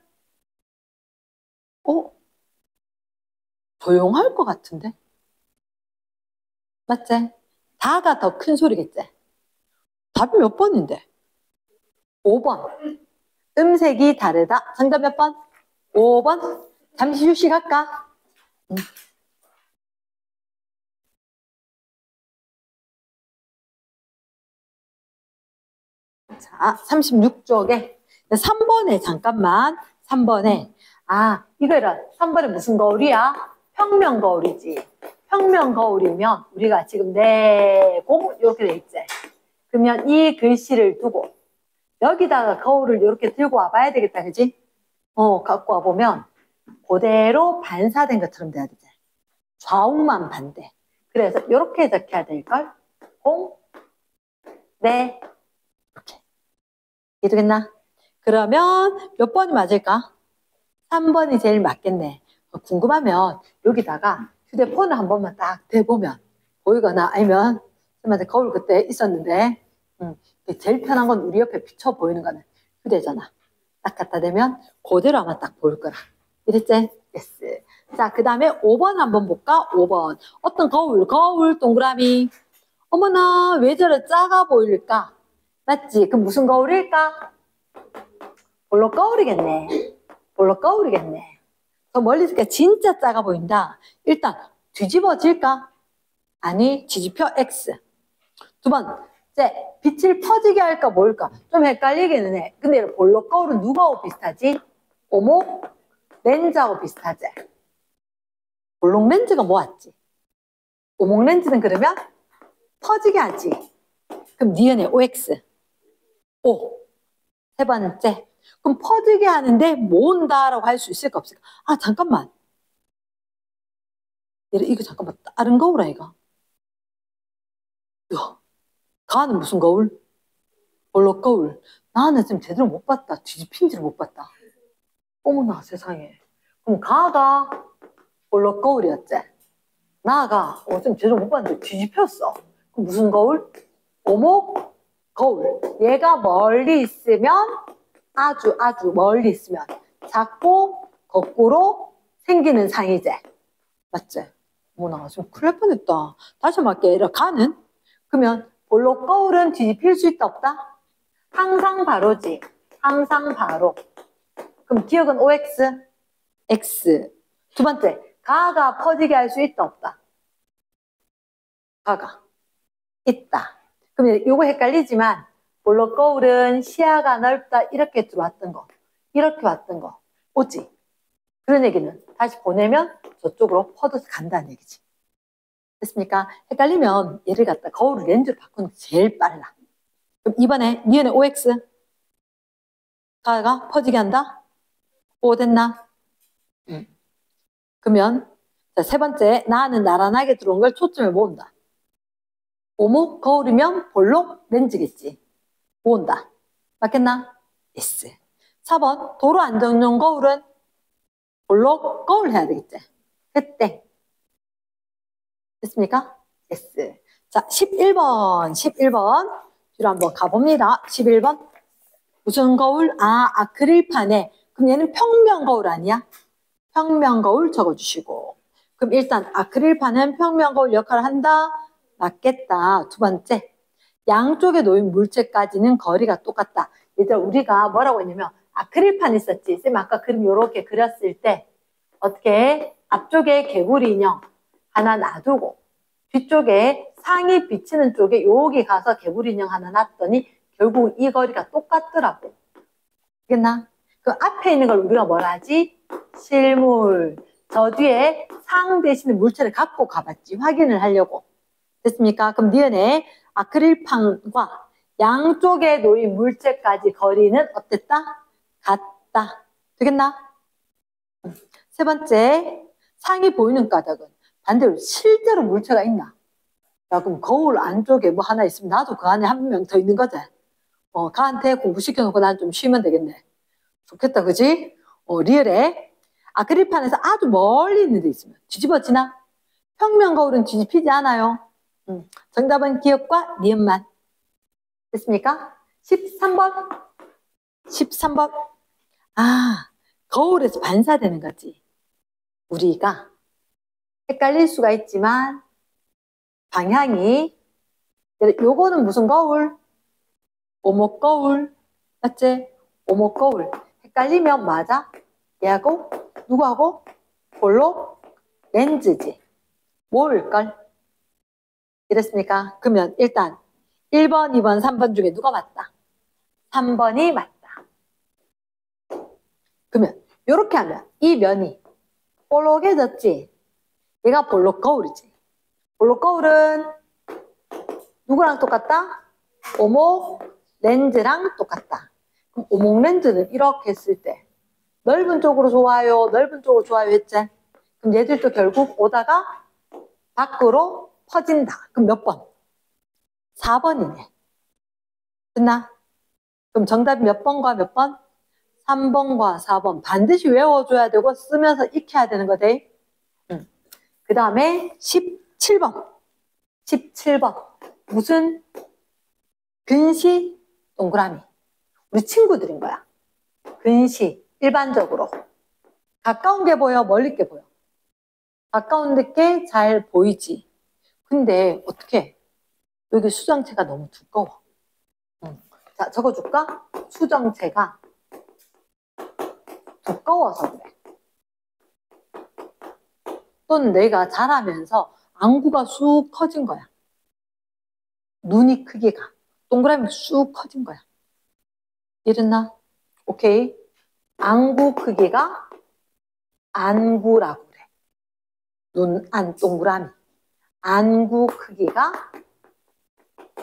조용할 것 같은데? 맞지? 다가 더 큰 소리겠지? 답이 몇 번인데? 5번. 음색이 다르다. 정답 몇 번? 5번. 잠시 휴식할까? 자, 36쪽에 3번에 잠깐만. 3번에 이거는 3번에 무슨 거울이야? 평면 거울이지. 평면 거울이면 우리가 지금 내고 이렇게 돼 있지. 그러면 이 글씨를 두고 여기다가 거울을 이렇게 들고 와봐야 되겠다, 그지? 갖고 와보면 그대로 반사된 것처럼 돼야 되지. 좌우만 반대. 그래서 이렇게 적혀야 될걸? 네. 이렇게. 이해되겠나? 그러면 몇 번이 맞을까? 3번이 제일 맞겠네. 궁금하면 여기다가 휴대폰을 한 번만 딱 대보면 보이거나 아니면 선생님한테 거울 그때 있었는데 제일 편한 건 우리 옆에 비쳐 보이는 거는 휴대잖아. 딱 갖다 대면 그대로 아마 딱 보일 거라. 이랬지? yes. 자, 그 다음에 5번 한번 볼까? 5번. 어떤 거울 동그라미. 어머나 왜 저래 작아 보일까? 맞지? 그럼 무슨 거울일까? 볼록 거울이겠네. 볼록 거울이겠네. 더 멀리 있으니까 진짜 작아 보인다. 일단 뒤집어질까? 아니, 뒤집혀 X. 두 번째, 빛을 퍼지게 할까 뭘까? 좀 헷갈리기는 해. 근데 볼록 거울은 누구하고 비슷하지? 오목 렌즈하고 비슷하지? 볼록 렌즈가 뭐였지? 오목 렌즈는 그러면 퍼지게 하지. 그럼 니은에 OX. O. 세 번째. 그럼 퍼지게 하는데 모은다라고 할 수 있을까 없을까? 잠깐만. 이거 잠깐만. 다른 거울아 이거. 가는 무슨 거울? 볼록 거울. 나는 지금 제대로 못 봤다. 뒤집힌지를 못 봤다. 어머나 세상에. 그럼 가가 볼록 거울이었지? 나가 지금 제대로 못 봤는데 뒤집혔어. 그럼 무슨 거울? 오목 거울. 얘가 멀리 있으면 아주 멀리 있으면 작고 거꾸로 생기는 상이지. 맞지? 어머나 좀 큰일 날 뻔했다. 다시 한번 할게. 가는? 그러면 볼록 거울은 뒤집힐 수 있다 없다? 항상 바로지. 항상 바로. 그럼 기억은 OX? X. 두 번째, 가가 퍼지게 할 수 있다 없다? 가가 있다. 그럼 요거 헷갈리지만 볼록 거울은 시야가 넓다 이렇게 들어왔던 거, 이렇게 왔던 거 오지. 그런 얘기는 다시 보내면 저쪽으로 퍼져서 간다는 얘기지. 됐습니까? 헷갈리면 얘를 갖다 거울을 렌즈로 바꾸는 게 제일 빨라. 그럼 이번에 니은의 OX 가가 퍼지게 한다? O 됐나? 그러면 자, 세 번째 나는 나란하게 들어온 걸 초점에 모은다. 오목 거울이면 볼록 렌즈겠지. 모은다. 맞겠나? yes. 4번 도로 안전용 거울은 볼록 거울 해야 되겠지. 땡. 됐습니까? yes. 자, 11번 뒤로 한번 가봅니다. 11번 무슨 거울? 아크릴판에. 그럼 얘는 평면 거울 아니야? 평면 거울 적어주시고. 그럼 일단 아크릴판은 평면 거울 역할을 한다? 맞겠다. 두 번째, 양쪽에 놓인 물체까지는 거리가 똑같다. 얘들아, 우리가 뭐라고 했냐면 아크릴판 있었지. 쌤 아까 그림 이렇게 그렸을 때 어떻게 앞쪽에 개구리 인형 하나 놔두고 뒤쪽에 상이 비치는 쪽에 여기 가서 개구리 인형 하나 놨더니 결국 이 거리가 똑같더라고. 알겠나? 그 앞에 있는 걸 우리가 뭐라 하지? 실물. 저 뒤에 상 대신에 물체를 갖고 가봤지. 확인을 하려고. 됐습니까? 그럼 니은의 아크릴판과 양쪽에 놓인 물체까지 거리는 어땠다? 같다. 되겠나? 세 번째, 상이 보이는 까닭은 반대로 실제로 물체가 있나? 야, 그럼 거울 안쪽에 뭐 하나 있으면 나도 그 안에 한 명 더 있는 거지. 가한테 공부시켜놓고 난 좀 쉬면 되겠네. 좋겠다, 그지? 리얼에 아크릴판에서 아주 멀리 있는 데 있으면 뒤집어지나? 평면 거울은 뒤집히지 않아요. 정답은 기억과 니은만. 됐습니까? 13번. 거울에서 반사되는 거지. 우리가 헷갈릴 수가 있지만 방향이, 요거는 무슨 거울? 오목 거울. 맞지? 오목 거울. 헷갈리면 맞아? 얘하고 누구하고? 볼록 렌즈지. 뭘걸? 이랬습니까? 그러면 일단 1번, 2번, 3번 중에 누가 맞다? 3번이 맞다. 그러면 이렇게 하면 이 면이 볼록해졌지? 얘가 볼록 거울이지. 볼록 거울은 누구랑 똑같다? 오목 렌즈랑 똑같다. 그럼 오목 렌즈는 이렇게 했을 때 넓은 쪽으로 좋아요, 넓은 쪽으로 좋아요 했지? 그럼 얘들도 결국 오다가 밖으로 퍼진다. 그럼 몇 번? 4번이네. 됐나? 그럼 정답이 몇 번과 몇 번? 3번과 4번. 반드시 외워줘야 되고 쓰면서 익혀야 되는 거지. 그 다음에 17번. 무슨? 근시 동그라미. 우리 친구들인 거야. 근시. 일반적으로. 가까운 게 보여? 멀리 게 보여? 가까운 게 잘 보이지. 근데 어떻게? 여기 수정체가 너무 두꺼워. 자, 적어줄까? 수정체가 두꺼워서 그래. 또는 내가 자라면서 안구가 쑥 커진 거야. 눈이 크기가. 동그라미 쑥 커진 거야. 이랬나? 오케이. 안구 크기가 안구라고 그래. 눈 안 동그라미. 안구 크기가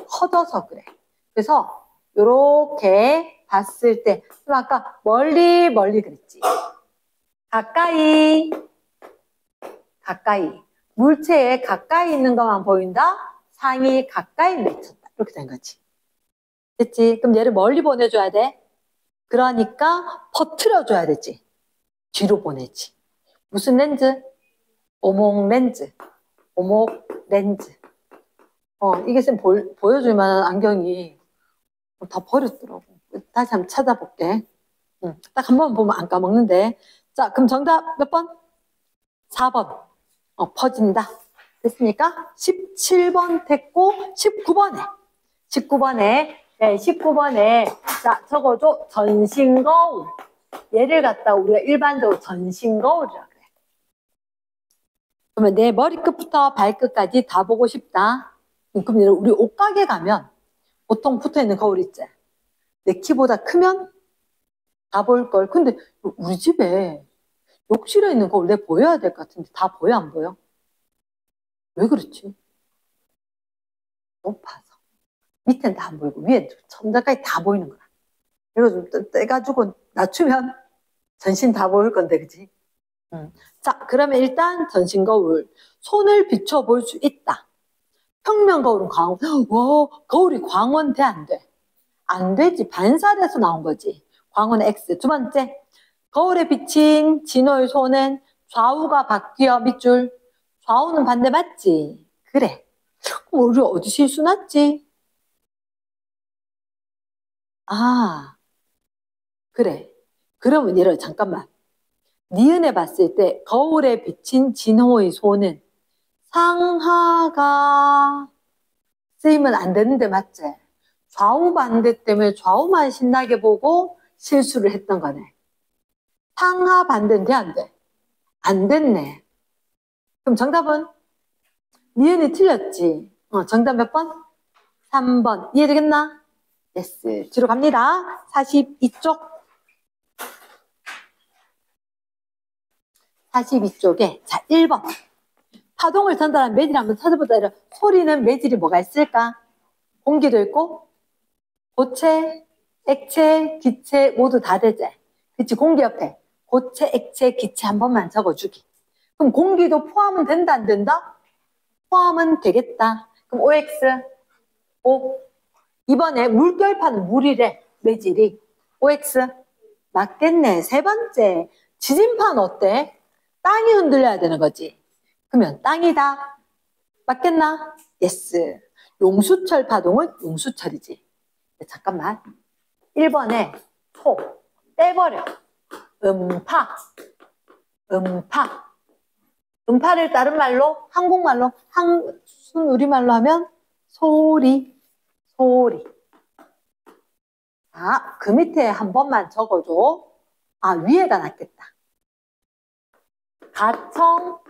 커져서 그래. 그래서 이렇게 봤을 때 아까 멀리 그랬지. 가까이 물체에 가까이 있는 것만 보인다. 상이 가까이 맺혔다. 이렇게 된 거지. 됐지? 그럼 얘를 멀리 보내줘야 돼. 그러니까 퍼트려줘야 되지. 뒤로 보내지. 무슨 렌즈? 오목 렌즈. 이게 쌤 보여줄 만한 안경이 다 버렸더라고. 다시 한번 찾아볼게. 딱 한 번 보면 안 까먹는데. 자, 그럼 정답 몇 번? 4번. 퍼진다. 됐습니까? 17번 됐고, 19번에, 자, 적어줘. 전신거울. 얘를 갖다가 우리가 일반적으로 전신거울이라 그래. 그러면 내 머리끝부터 발끝까지 다 보고 싶다. 그럼 우리 옷가게 가면 보통 붙어있는 거울 있지? 내 키보다 크면 다 보일걸. 근데 우리 집에 욕실에 있는 거울 내 보여야 될 것 같은데 다 보여 안 보여? 왜 그렇지? 높아서. 밑에는 다 안 보이고 위에 천장까지 다 보이는 거야. 이거 좀 떼가지고 낮추면 전신 다 보일 건데, 그치? 자, 그러면 일단 전신 거울. 손을 비춰볼 수 있다. 평면 거울은 거울이 광원돼, 안 돼? 안 되지. 반사돼서 나온 거지. 광원의 X. 두 번째, 거울에 비친 진호의 소는 좌우가 바뀌어 밑줄. 좌우는 반대 맞지? 그래. 우리 어디 실수 났지? 아, 그래. 그러면 이래 잠깐만. 니은에 봤을 때 거울에 비친 진호의 소는 상하가 쓰이면 안 되는데 맞지? 좌우 반대 때문에 좌우만 신나게 보고 실수를 했던 거네. 상하 반대는 돼, 안 돼? 안 됐네. 그럼 정답은? 니은이 틀렸지? 정답 몇 번? 3번. 이해되겠나? 예스. 뒤로 갑니다. 42쪽. 42쪽에 자 1번. 파동을 전달한 매질 한번 찾아보자. 소리는 매질이 뭐가 있을까? 공기도 있고 고체, 액체, 기체 모두 다 되지. 그치? 공기 옆에 고체, 액체, 기체 한 번만 적어주기. 그럼 공기도 포함은 된다 안 된다? 포함은 되겠다. 그럼 OX, O. 이번에 물결파는 물이래. 매질이. OX. 맞겠네. 세 번째. 지진파는 어때? 땅이 흔들려야 되는 거지. 그러면 땅이다. 맞겠나? 예스. 용수철 파동은 용수철이지. 잠깐만. 1번에 소. 떼버려. 음파. 음파. 음파를 다른 말로, 한국말로, 순 우리말로 하면 소리. 소리. 아, 그 밑에 한 번만 적어줘. 아, 위에가 낫겠다. 가청,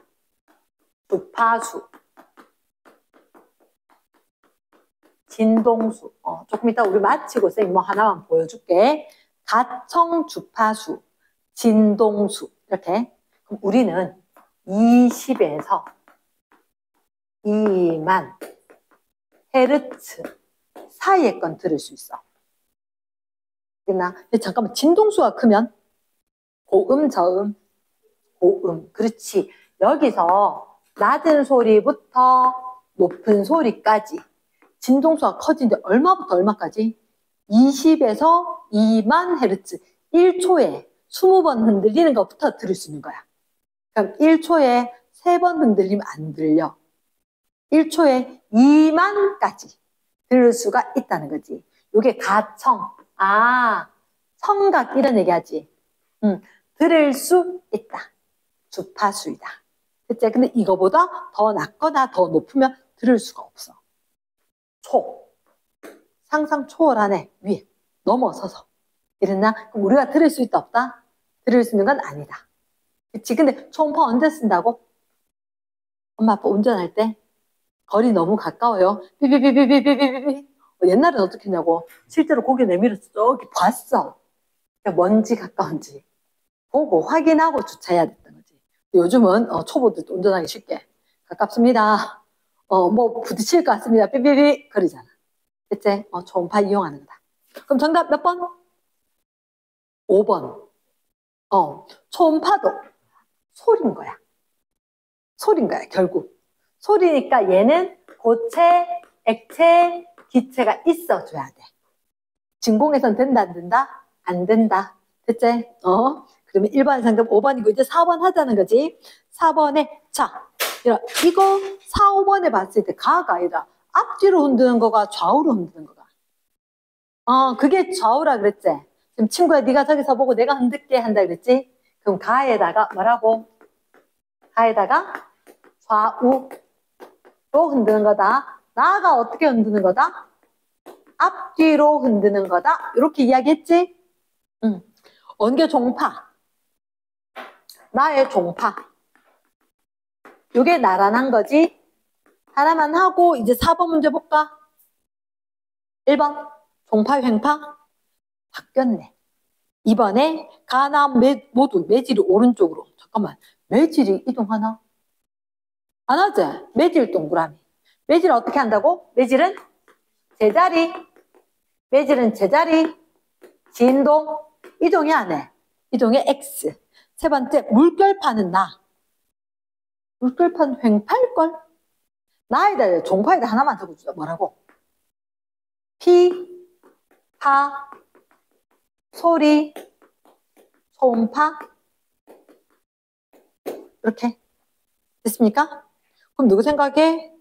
주파수, 진동수. 조금 이따 우리 마치고 쌤이 뭐 하나만 보여줄게. 가청, 주파수, 진동수. 이렇게. 그럼 우리는 20에서 2만 헤르츠 사이의 건 들을 수 있어. 잠깐만, 진동수가 크면 고음, 저음, 고음. 그렇지. 여기서 낮은 소리부터 높은 소리까지 진동수가 커지는데 얼마부터 얼마까지? 20에서 2만 헤르츠. 1초에 20번 흔들리는 것부터 들을 수 있는 거야. 그럼 1초에 3번 흔들리면 안 들려. 1초에 2만까지 들을 수가 있다는 거지. 이게 가청. 아, 청각 이런 얘기하지. 들을 수 있다. 주파수이다. 그치? 근데 이거보다 더 낮거나 더 높으면 들을 수가 없어. 초. 상상 초월하네. 위에. 넘어서서. 이랬나? 그럼 우리가 들을 수 있다 없다? 들을 수 있는 건 아니다. 그치? 근데 초음파 언제 쓴다고? 엄마 아빠 운전할 때 거리 너무 가까워요. 삐삐삐삐삐삐삐삐. 옛날엔 어떻게 했냐고. 실제로 고개 내밀어서 저기 봤어. 먼지 가까운지. 보고 확인하고 주차해야 됐던 거지. 요즘은 초보들도 운전하기 쉽게 가깝습니다. 뭐 부딪힐 것 같습니다. 삐삐삐 그러잖아. 그치? 초음파 이용하는 거다. 그럼 정답 몇 번? 5번. 초음파도 소리인 거야. 소리인 거야, 결국. 소리니까 얘는 고체, 액체, 기체가 있어줘야 돼. 진공에선 된다, 안 된다? 안 된다. 됐지? 그러면 1번 상금 5번이고 이제 4번 하자는 거지. 4번에 자, 이거 4, 5번에 봤을 때 가가 아니라 앞뒤로 흔드는 거가 좌우로 흔드는 거가. 그게 좌우라 그랬지? 지금 친구야 네가 저기서 보고 내가 흔들게 한다 그랬지? 그럼 가에다가 뭐라고? 가에다가 좌우로 흔드는 거다. 나가 어떻게 흔드는 거다? 앞뒤로 흔드는 거다. 이렇게 이야기했지? 언개 종파. 나의 종파. 요게 나란한 거지? 하나만 하고 이제 4번 문제 볼까? 1번 종파 횡파 바뀌었네. 2번에 가나 모두 매질이 오른쪽으로. 잠깐만, 매질이 이동하나? 안 하지? 매질 동그라미. 매질을 어떻게 한다고? 매질은 제자리. 매질은 제자리. 진동. 이동이 안 해. 이동의 X. 세 번째, 물결파는 나. 물결파는 횡파일걸? 나에다 종파에다 하나만 적어주자. 뭐라고? 피, 파, 소리, 초음파. 이렇게. 됐습니까? 그럼 누구 생각에?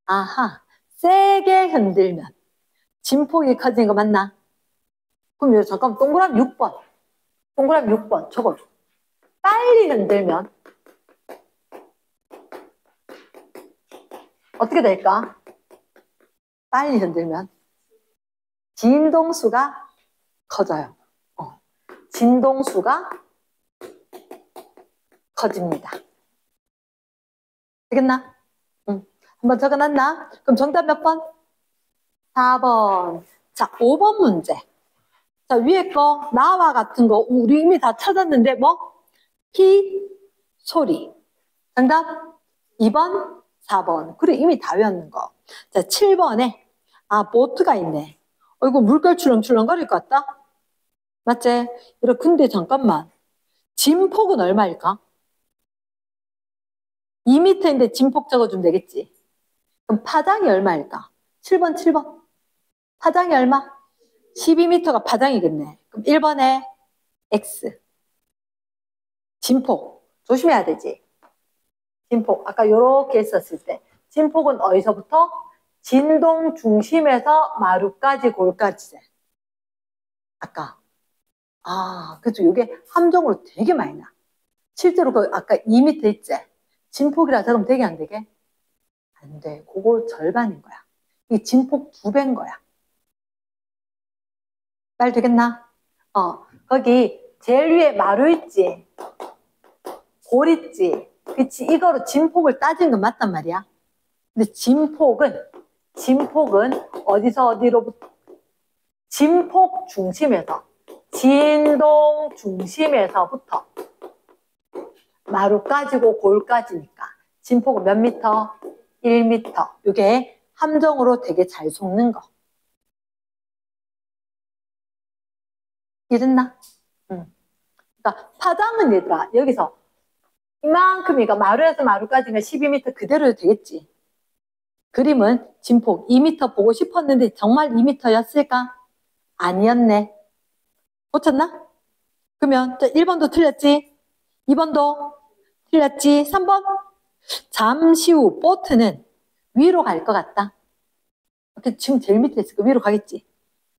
아하, 세게 흔들면 진폭이 커지는 거 맞나? 그럼 여기 잠깐 동그라미 6번. 동그라미 6번 적어줘. 빨리 흔들면 어떻게 될까? 빨리 흔들면 진동수가 커져요. 진동수가 커집니다. 되겠나? 응. 한번 적어놨나? 그럼 정답 몇 번? 4번. 자, 5번 문제. 자, 위에 거, 나와 같은 거, 우리 이미 다 찾았는데, 뭐? 피, 소리. 정답? 2번, 4번. 그래, 이미 다 외웠는 거. 자, 7번에, 아, 보트가 있네. 이거 물결 출렁출렁거릴 것 같다? 맞지? 근데 잠깐만. 진폭은 얼마일까? 2m인데 진폭 적어주면 되겠지? 그럼 파장이 얼마일까? 7번, 7번. 파장이 얼마? 12m가 파장이겠네. 그럼 1번에 X. 진폭. 조심해야 되지. 진폭. 아까 요렇게 했었을 때. 진폭은 어디서부터? 진동 중심에서 마루까지 골까지. 아까. 아, 그죠. 이게 함정으로 되게 많이 나. 실제로 그 아까 2m 있지? 진폭이라 그러면 되게 안 되게? 안 돼. 그거 절반인 거야. 이 진폭 2배인 거야. 말 되겠나? 거기 제일 위에 마루 있지? 골 있지? 그치? 이거로 진폭을 따지는 건 맞단 말이야. 근데 진폭은 어디서 어디로부터? 진폭 중심에서, 진동 중심에서부터 마루까지고 골까지니까 진폭은 몇 미터? 1미터. 이게 함정으로 되게 잘 속는 거. 이랬나? 응. 그러니까 파장은 얘들아 여기서 이만큼이니까 마루에서 마루까지가 12m 그대로 되겠지. 그림은 진폭 2m 보고 싶었는데 정말 2m였을까? 아니었네. 고쳤나? 그러면 1번도 틀렸지? 2번도 틀렸지? 3번? 잠시 후 보트는 위로 갈 것 같다. 지금 제일 밑에 있으니까 위로 가겠지.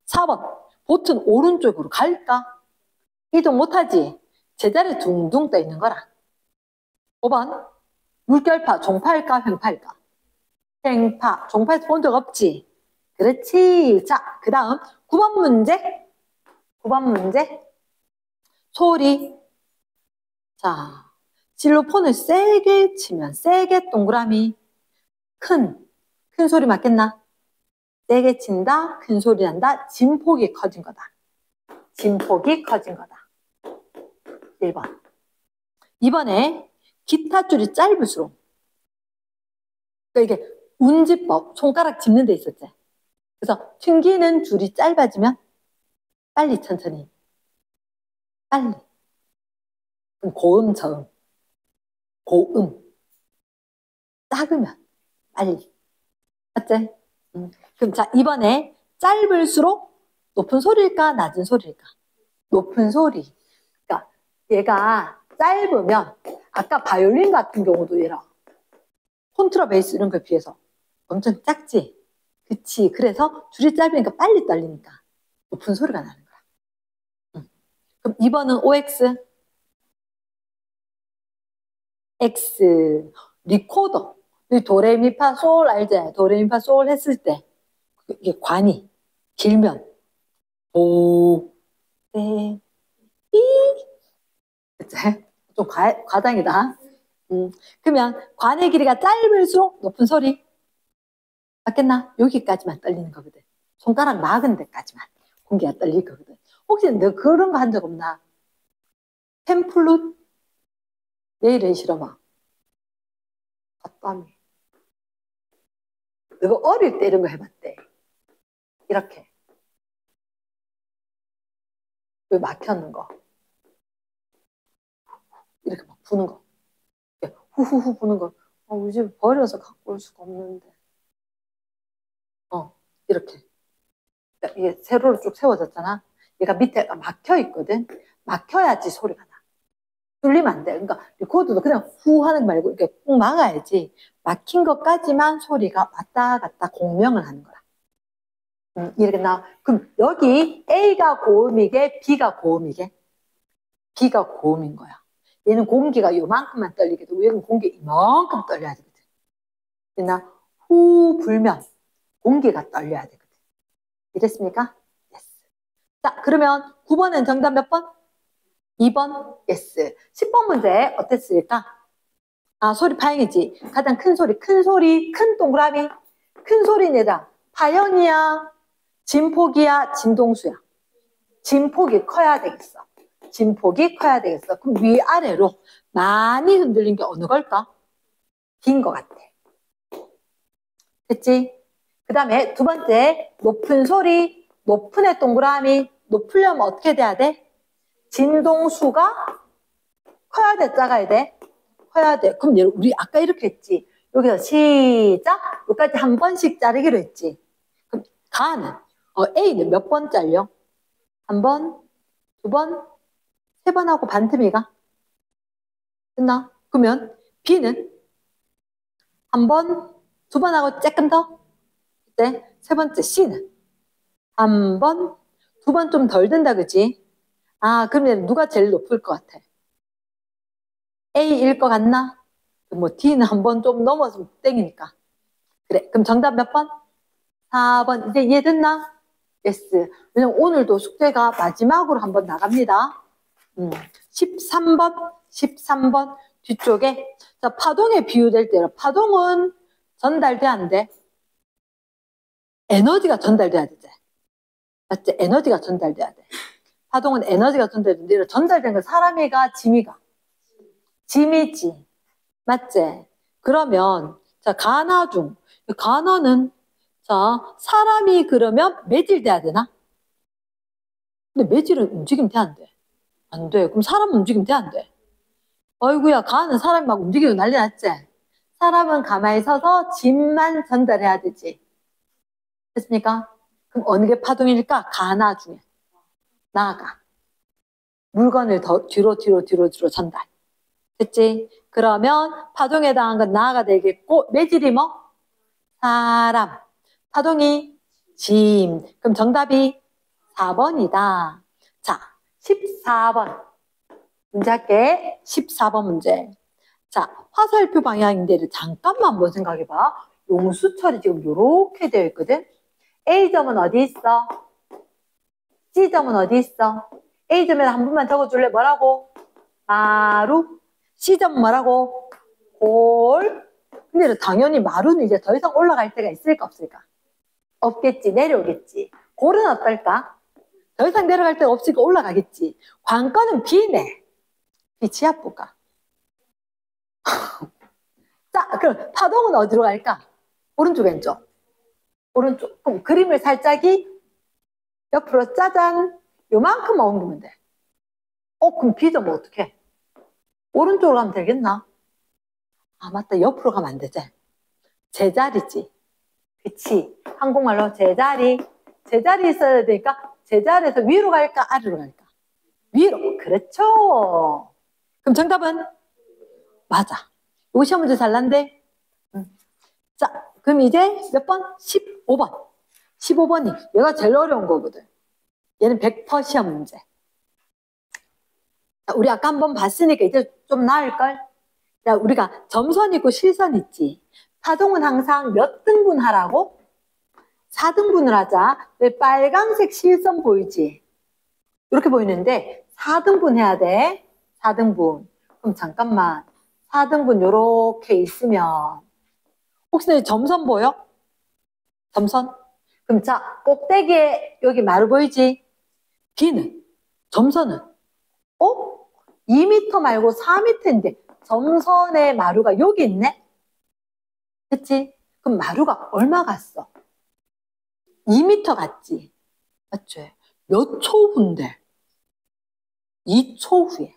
4번 보트는 오른쪽으로 갈까? 이동 못하지? 제자리에 둥둥 떠 있는 거라. 5번 물결파 종파일까 횡파일까? 횡파. 종파에서 본 적 없지? 그렇지. 자, 그 다음 9번 문제. 9번 문제. 소리. 자, 실로폰을 세게 치면 세게 동그라미 큰 소리 맞겠나? 세게 친다, 큰 소리 난다, 진폭이 커진 거다. 진폭이 커진 거다. 1번. 2번에 기타 줄이 짧을수록 그러니까 이게 운지법, 손가락 짚는 데 있었지. 그래서 튕기는 줄이 짧아지면 빨리 천천히 빨리. 그럼 고음 저음 고음 작으면 빨리. 맞지? 그럼 자, 이번에 짧을수록 높은 소리일까 낮은 소리일까? 높은 소리. 그러니까 얘가 짧으면 아까 바이올린 같은 경우도 얘라 콘트라베이스 이런 거에 비해서 엄청 작지? 그치. 그래서 줄이 짧으니까 빨리 떨리니까 높은 소리가 나는 거야. 그럼 2번은 OX X 리코더. 도레미파 솔 알지? 도레미파 솔 했을 때 이게 관이 길면 도, 레, 미. 그치? 좀 과장이다. 그러면 관의 길이가 짧을수록 높은 소리. 맞겠나? 여기까지만 떨리는 거거든. 손가락 막은 데까지만 공기가 떨릴 거거든. 혹시 너 그런 거 한 적 없나? 펜플룻? 내일은 실험아. 땀이. 너가 어릴 때 이런 거 해봤대. 이렇게. 왜 막혔는 거. 이렇게 막 부는 거. 후후후 부는 거. 우리 집 버려서 갖고 올 수가 없는데. 이렇게. 이게 세로로 쭉 세워졌잖아. 얘가 밑에가 막혀 있거든. 막혀야지 소리가 나. 뚫리면 안 돼. 그러니까 리코더도 그냥 후 하는 거 말고 이렇게 꾹 막아야지. 막힌 것까지만 소리가 왔다 갔다 공명을 하는 거야. 이렇게 나. 그럼 여기 A가 고음이게 B가 고음이게? B가 고음인 거야. 얘는 공기가 요만큼만 떨리게 되고 얘는 공기 이만큼 떨려야 되거든. 그러나 후 불면 공기가 떨려야 되거든. 이랬습니까? 예스. 자, 그러면 9번은 정답 몇 번? 2번? 예스. 10번 문제 어땠을까? 아, 소리 파형이지. 가장 큰 소리, 큰 동그라미. 큰 소리내다. 파형이야? 진폭이야? 진동수야? 진폭이 커야 되겠어. 진폭이 커야 되겠어. 그럼 위아래로 많이 흔들린 게 어느 걸까? 긴 것 같아. 됐지? 그 다음에 두 번째, 높은 소리, 높은 애 동그라미. 높으려면 어떻게 돼야 돼? 진동수가 커야 돼, 작아야 돼? 커야 돼. 그럼 우리 아까 이렇게 했지. 여기서 시작. 여기까지 한 번씩 자르기로 했지. 그럼 가는 A는 몇 번 잘려? 한 번, 두 번, 세 번 하고 반틈이가? 됐나? 그러면 B는 한 번, 두 번 하고 조금 더? 그때 세 번째 C는 한 번, 두 번 좀 덜 든다, 그지? 아, 그러면 누가 제일 높을 것 같아? A일 것 같나? 뭐 D는 한 번 좀 넘어서 땡이니까. 그래, 그럼 정답 몇 번? 4번. 이제 이해됐나? 예스. 왜냐면 오늘도 숙제가 마지막으로 한번 나갑니다. 13번 뒤쪽에. 자, 파동에 비유될 때로. 파동은 전달돼 안 돼? 에너지가 전달돼야 되지. 맞지? 에너지가 전달돼야 돼. 파동은 에너지가 전달되는데 전달된 건 사람이가 짐이가? 짐이지. 맞지? 그러면 자, 가나 중. 가나는 자, 사람이 그러면 매질돼야 되나? 근데 매질은 움직이면 돼, 안 돼? 안 돼. 그럼 사람은 움직이면 돼, 안 돼? 어이구야, 가는 사람이 막 움직이고 난리 났지? 사람은 가만히 서서 짐만 전달해야 되지. 됐습니까? 그럼 어느 게 파동일까? 가나 중에. 나아가. 물건을 더 뒤로 전달. 됐지? 그러면 파동에 해당한 건 나아가 되겠고, 매질이 뭐? 사람. 파동이 짐. 그럼 정답이 4번이다. 자, 14번. 문제 할게. 14번 문제. 자, 화살표 방향인데 잠깐만 한번 생각해봐. 용수철이 지금 이렇게 되어 있거든. A점은 어디 있어? C점은 어디 있어? A점에 한 번만 적어줄래? 뭐라고? 마루. C점은 뭐라고? 골. 근데 당연히 마루는 이제 더 이상 올라갈 데가 있을까 없을까? 없겠지. 내려오겠지. 골은 어떨까? 더 이상 내려갈 데가 없으니까 올라가겠지. 관건은 B네. B 지압부가. 자, 그럼 파동은 어디로 갈까? 오른쪽, 왼쪽? 오른쪽. 그럼 그림을 살짝이 옆으로 짜잔. 요만큼만 옮기면 돼. 그럼 B점 어떻게? 오른쪽으로 가면 되겠나? 아, 맞다. 옆으로 가면 안 되지. 제자리지. 그치. 한국말로 제자리. 제자리 있어야 되니까 제자리에서 위로 갈까? 아래로 갈까? 위로. 그렇죠. 그럼 정답은? 맞아. 이거 시험 문제 잘 난데? 자, 그럼 이제 몇 번? 15번. 15번이 얘가 제일 어려운 거거든. 얘는 100% 시험 문제. 자, 우리 아까 한번 봤으니까 이제 좀 나을걸? 자, 우리가 점선 있고 실선 있지. 파동은 항상 몇 등분 하라고? 4등분을 하자. 왜 빨강색 실선 보이지? 이렇게 보이는데 4등분 해야 돼. 4등분. 그럼 잠깐만. 4등분 요렇게 있으면 혹시 점선 보여? 점선? 그럼 자, 꼭대기에 여기 마루 보이지? B는? 점선은? 2m 말고 4m인데 점선의 마루가 여기 있네? 그치? 그럼 마루가 얼마 갔어? 2m 갔지? 맞죠? 몇 초 후인데? 2초 후에.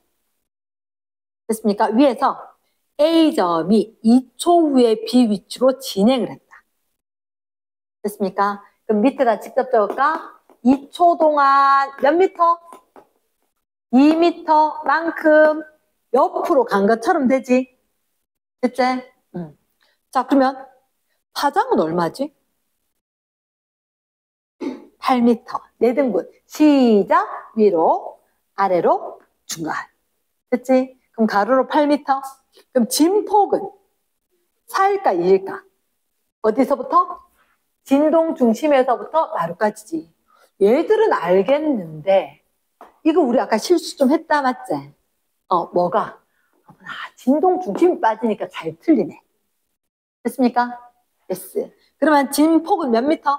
됐습니까? 위에서 A점이 2초 후에 B 위치로 진행을 했다. 됐습니까? 그럼 밑에다 직접 적을까? 2초 동안 몇 미터? 2미터만큼 옆으로 간 것처럼 되지? 됐지? 자, 그러면 파장은 얼마지? 8m. 네 등분. 시작. 위로, 아래로, 중간. 됐지? 그럼 가로로 8m. 그럼 진폭은 4일까 2일까? 어디서부터? 진동 중심에서부터 마루까지지. 얘들은 알겠는데 이거 우리 아까 실수 좀 했다 맞지? 뭐가? 진동 중심이 빠지니까 잘 틀리네. 됐습니까? 됐어. 그러면 진폭은 몇 미터?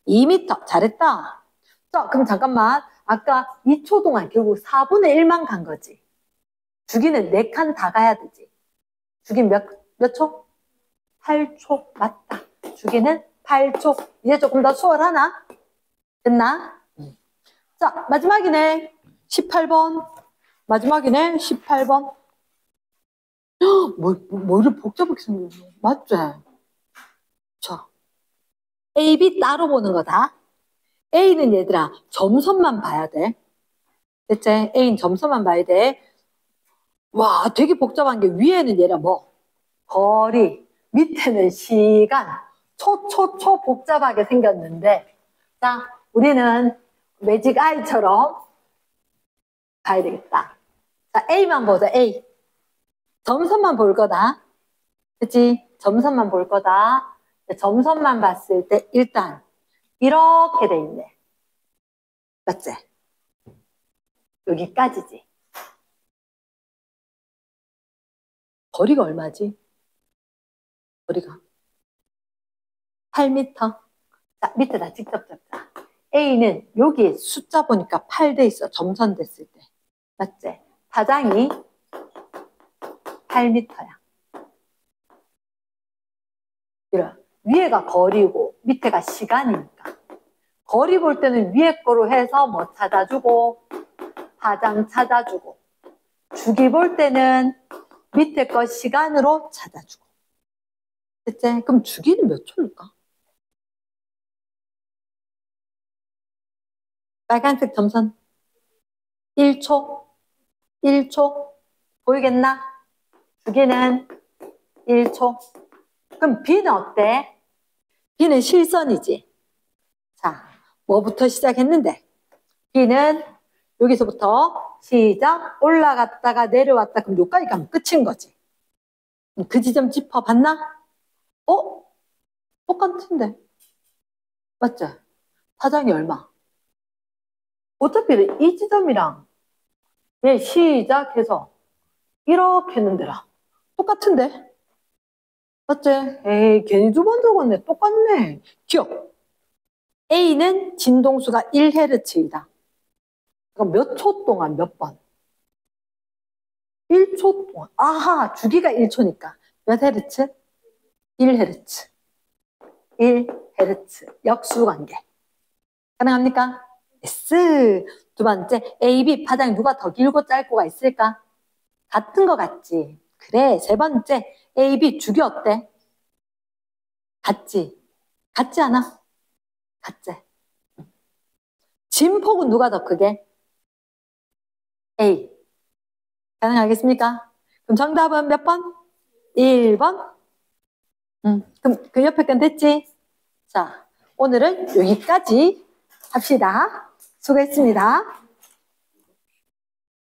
2미터. 잘했다. 자, 그럼 잠깐만. 아까 2초 동안 결국 4분의 1만 간 거지. 주기는 4칸 다 가야 되지. 주기 몇 초? 8초. 맞다. 주기는 8초. 이제 조금 더 수월하나? 됐나? 자, 마지막이네. 18번. 마지막이네. 18번. 뭐 이렇게 복잡하게 생겼어. 맞지? 자, A, B 따로 보는 거다. A는 얘들아, 점선만 봐야 돼. 됐지? A는 점선만 봐야 돼. 와, 되게 복잡한 게 위에는 얘라 뭐? 거리. 밑에는 시간. 초 복잡하게 생겼는데, 자, 우리는 매직 아이처럼 가야 되겠다. 자, A만 보자, A. 점선만 볼 거다. 그치? 점선만 볼 거다. 점선만 봤을 때 일단 이렇게 돼 있네. 맞지? 여기까지지. 거리가 얼마지? 거리가 8m. 자, 밑에다 직접 적자. A는 여기 숫자 보니까 8 돼 있어. 점선 됐을 때. 맞지? 파장이 8m야. 이런. 위에가 거리고 밑에가 시간이니까. 거리 볼 때는 위에 거로 해서 뭐 찾아주고 파장 찾아주고 주기 볼 때는 밑에 거 시간으로 찾아주고. 됐지? 그럼 주기는 몇 초일까? 빨간색 점선 1초 1초 보이겠나? 주기는 1초. 그럼 B는 어때? B는 실선이지. 자, 뭐부터 시작했는데? B는 여기서부터 시작 올라갔다가 내려왔다. 그럼 여기까지 가면 끝인 거지. 그 지점 짚어봤나? 똑같은데. 맞지? 파장이 얼마? 어차피 이 지점이랑 얘 시작해서 이렇게 했는데라. 똑같은데? 맞지? 에이, 괜히 두 번 적었네. 똑같네. 기억. A는 진동수가 1Hz이다. 그럼 몇 초 동안 몇 번? 1초 동안. 아하, 주기가 1초니까. 몇 헤르츠? 1Hz. 1Hz. 역수관계. 가능합니까? yes. 두 번째, A, B 파장이 누가 더 길고 짧고가 있을까? 같은 거 같지? 그래. 세 번째, A, B 주기 어때? 같지? 같지 않아? 같지? 진폭은 누가 더 크게? A. 가능하겠습니까? 그럼 정답은 몇 번? 1번? 그럼 그 옆에 건 됐지? 자, 오늘은 여기까지 합시다. 수고했습니다.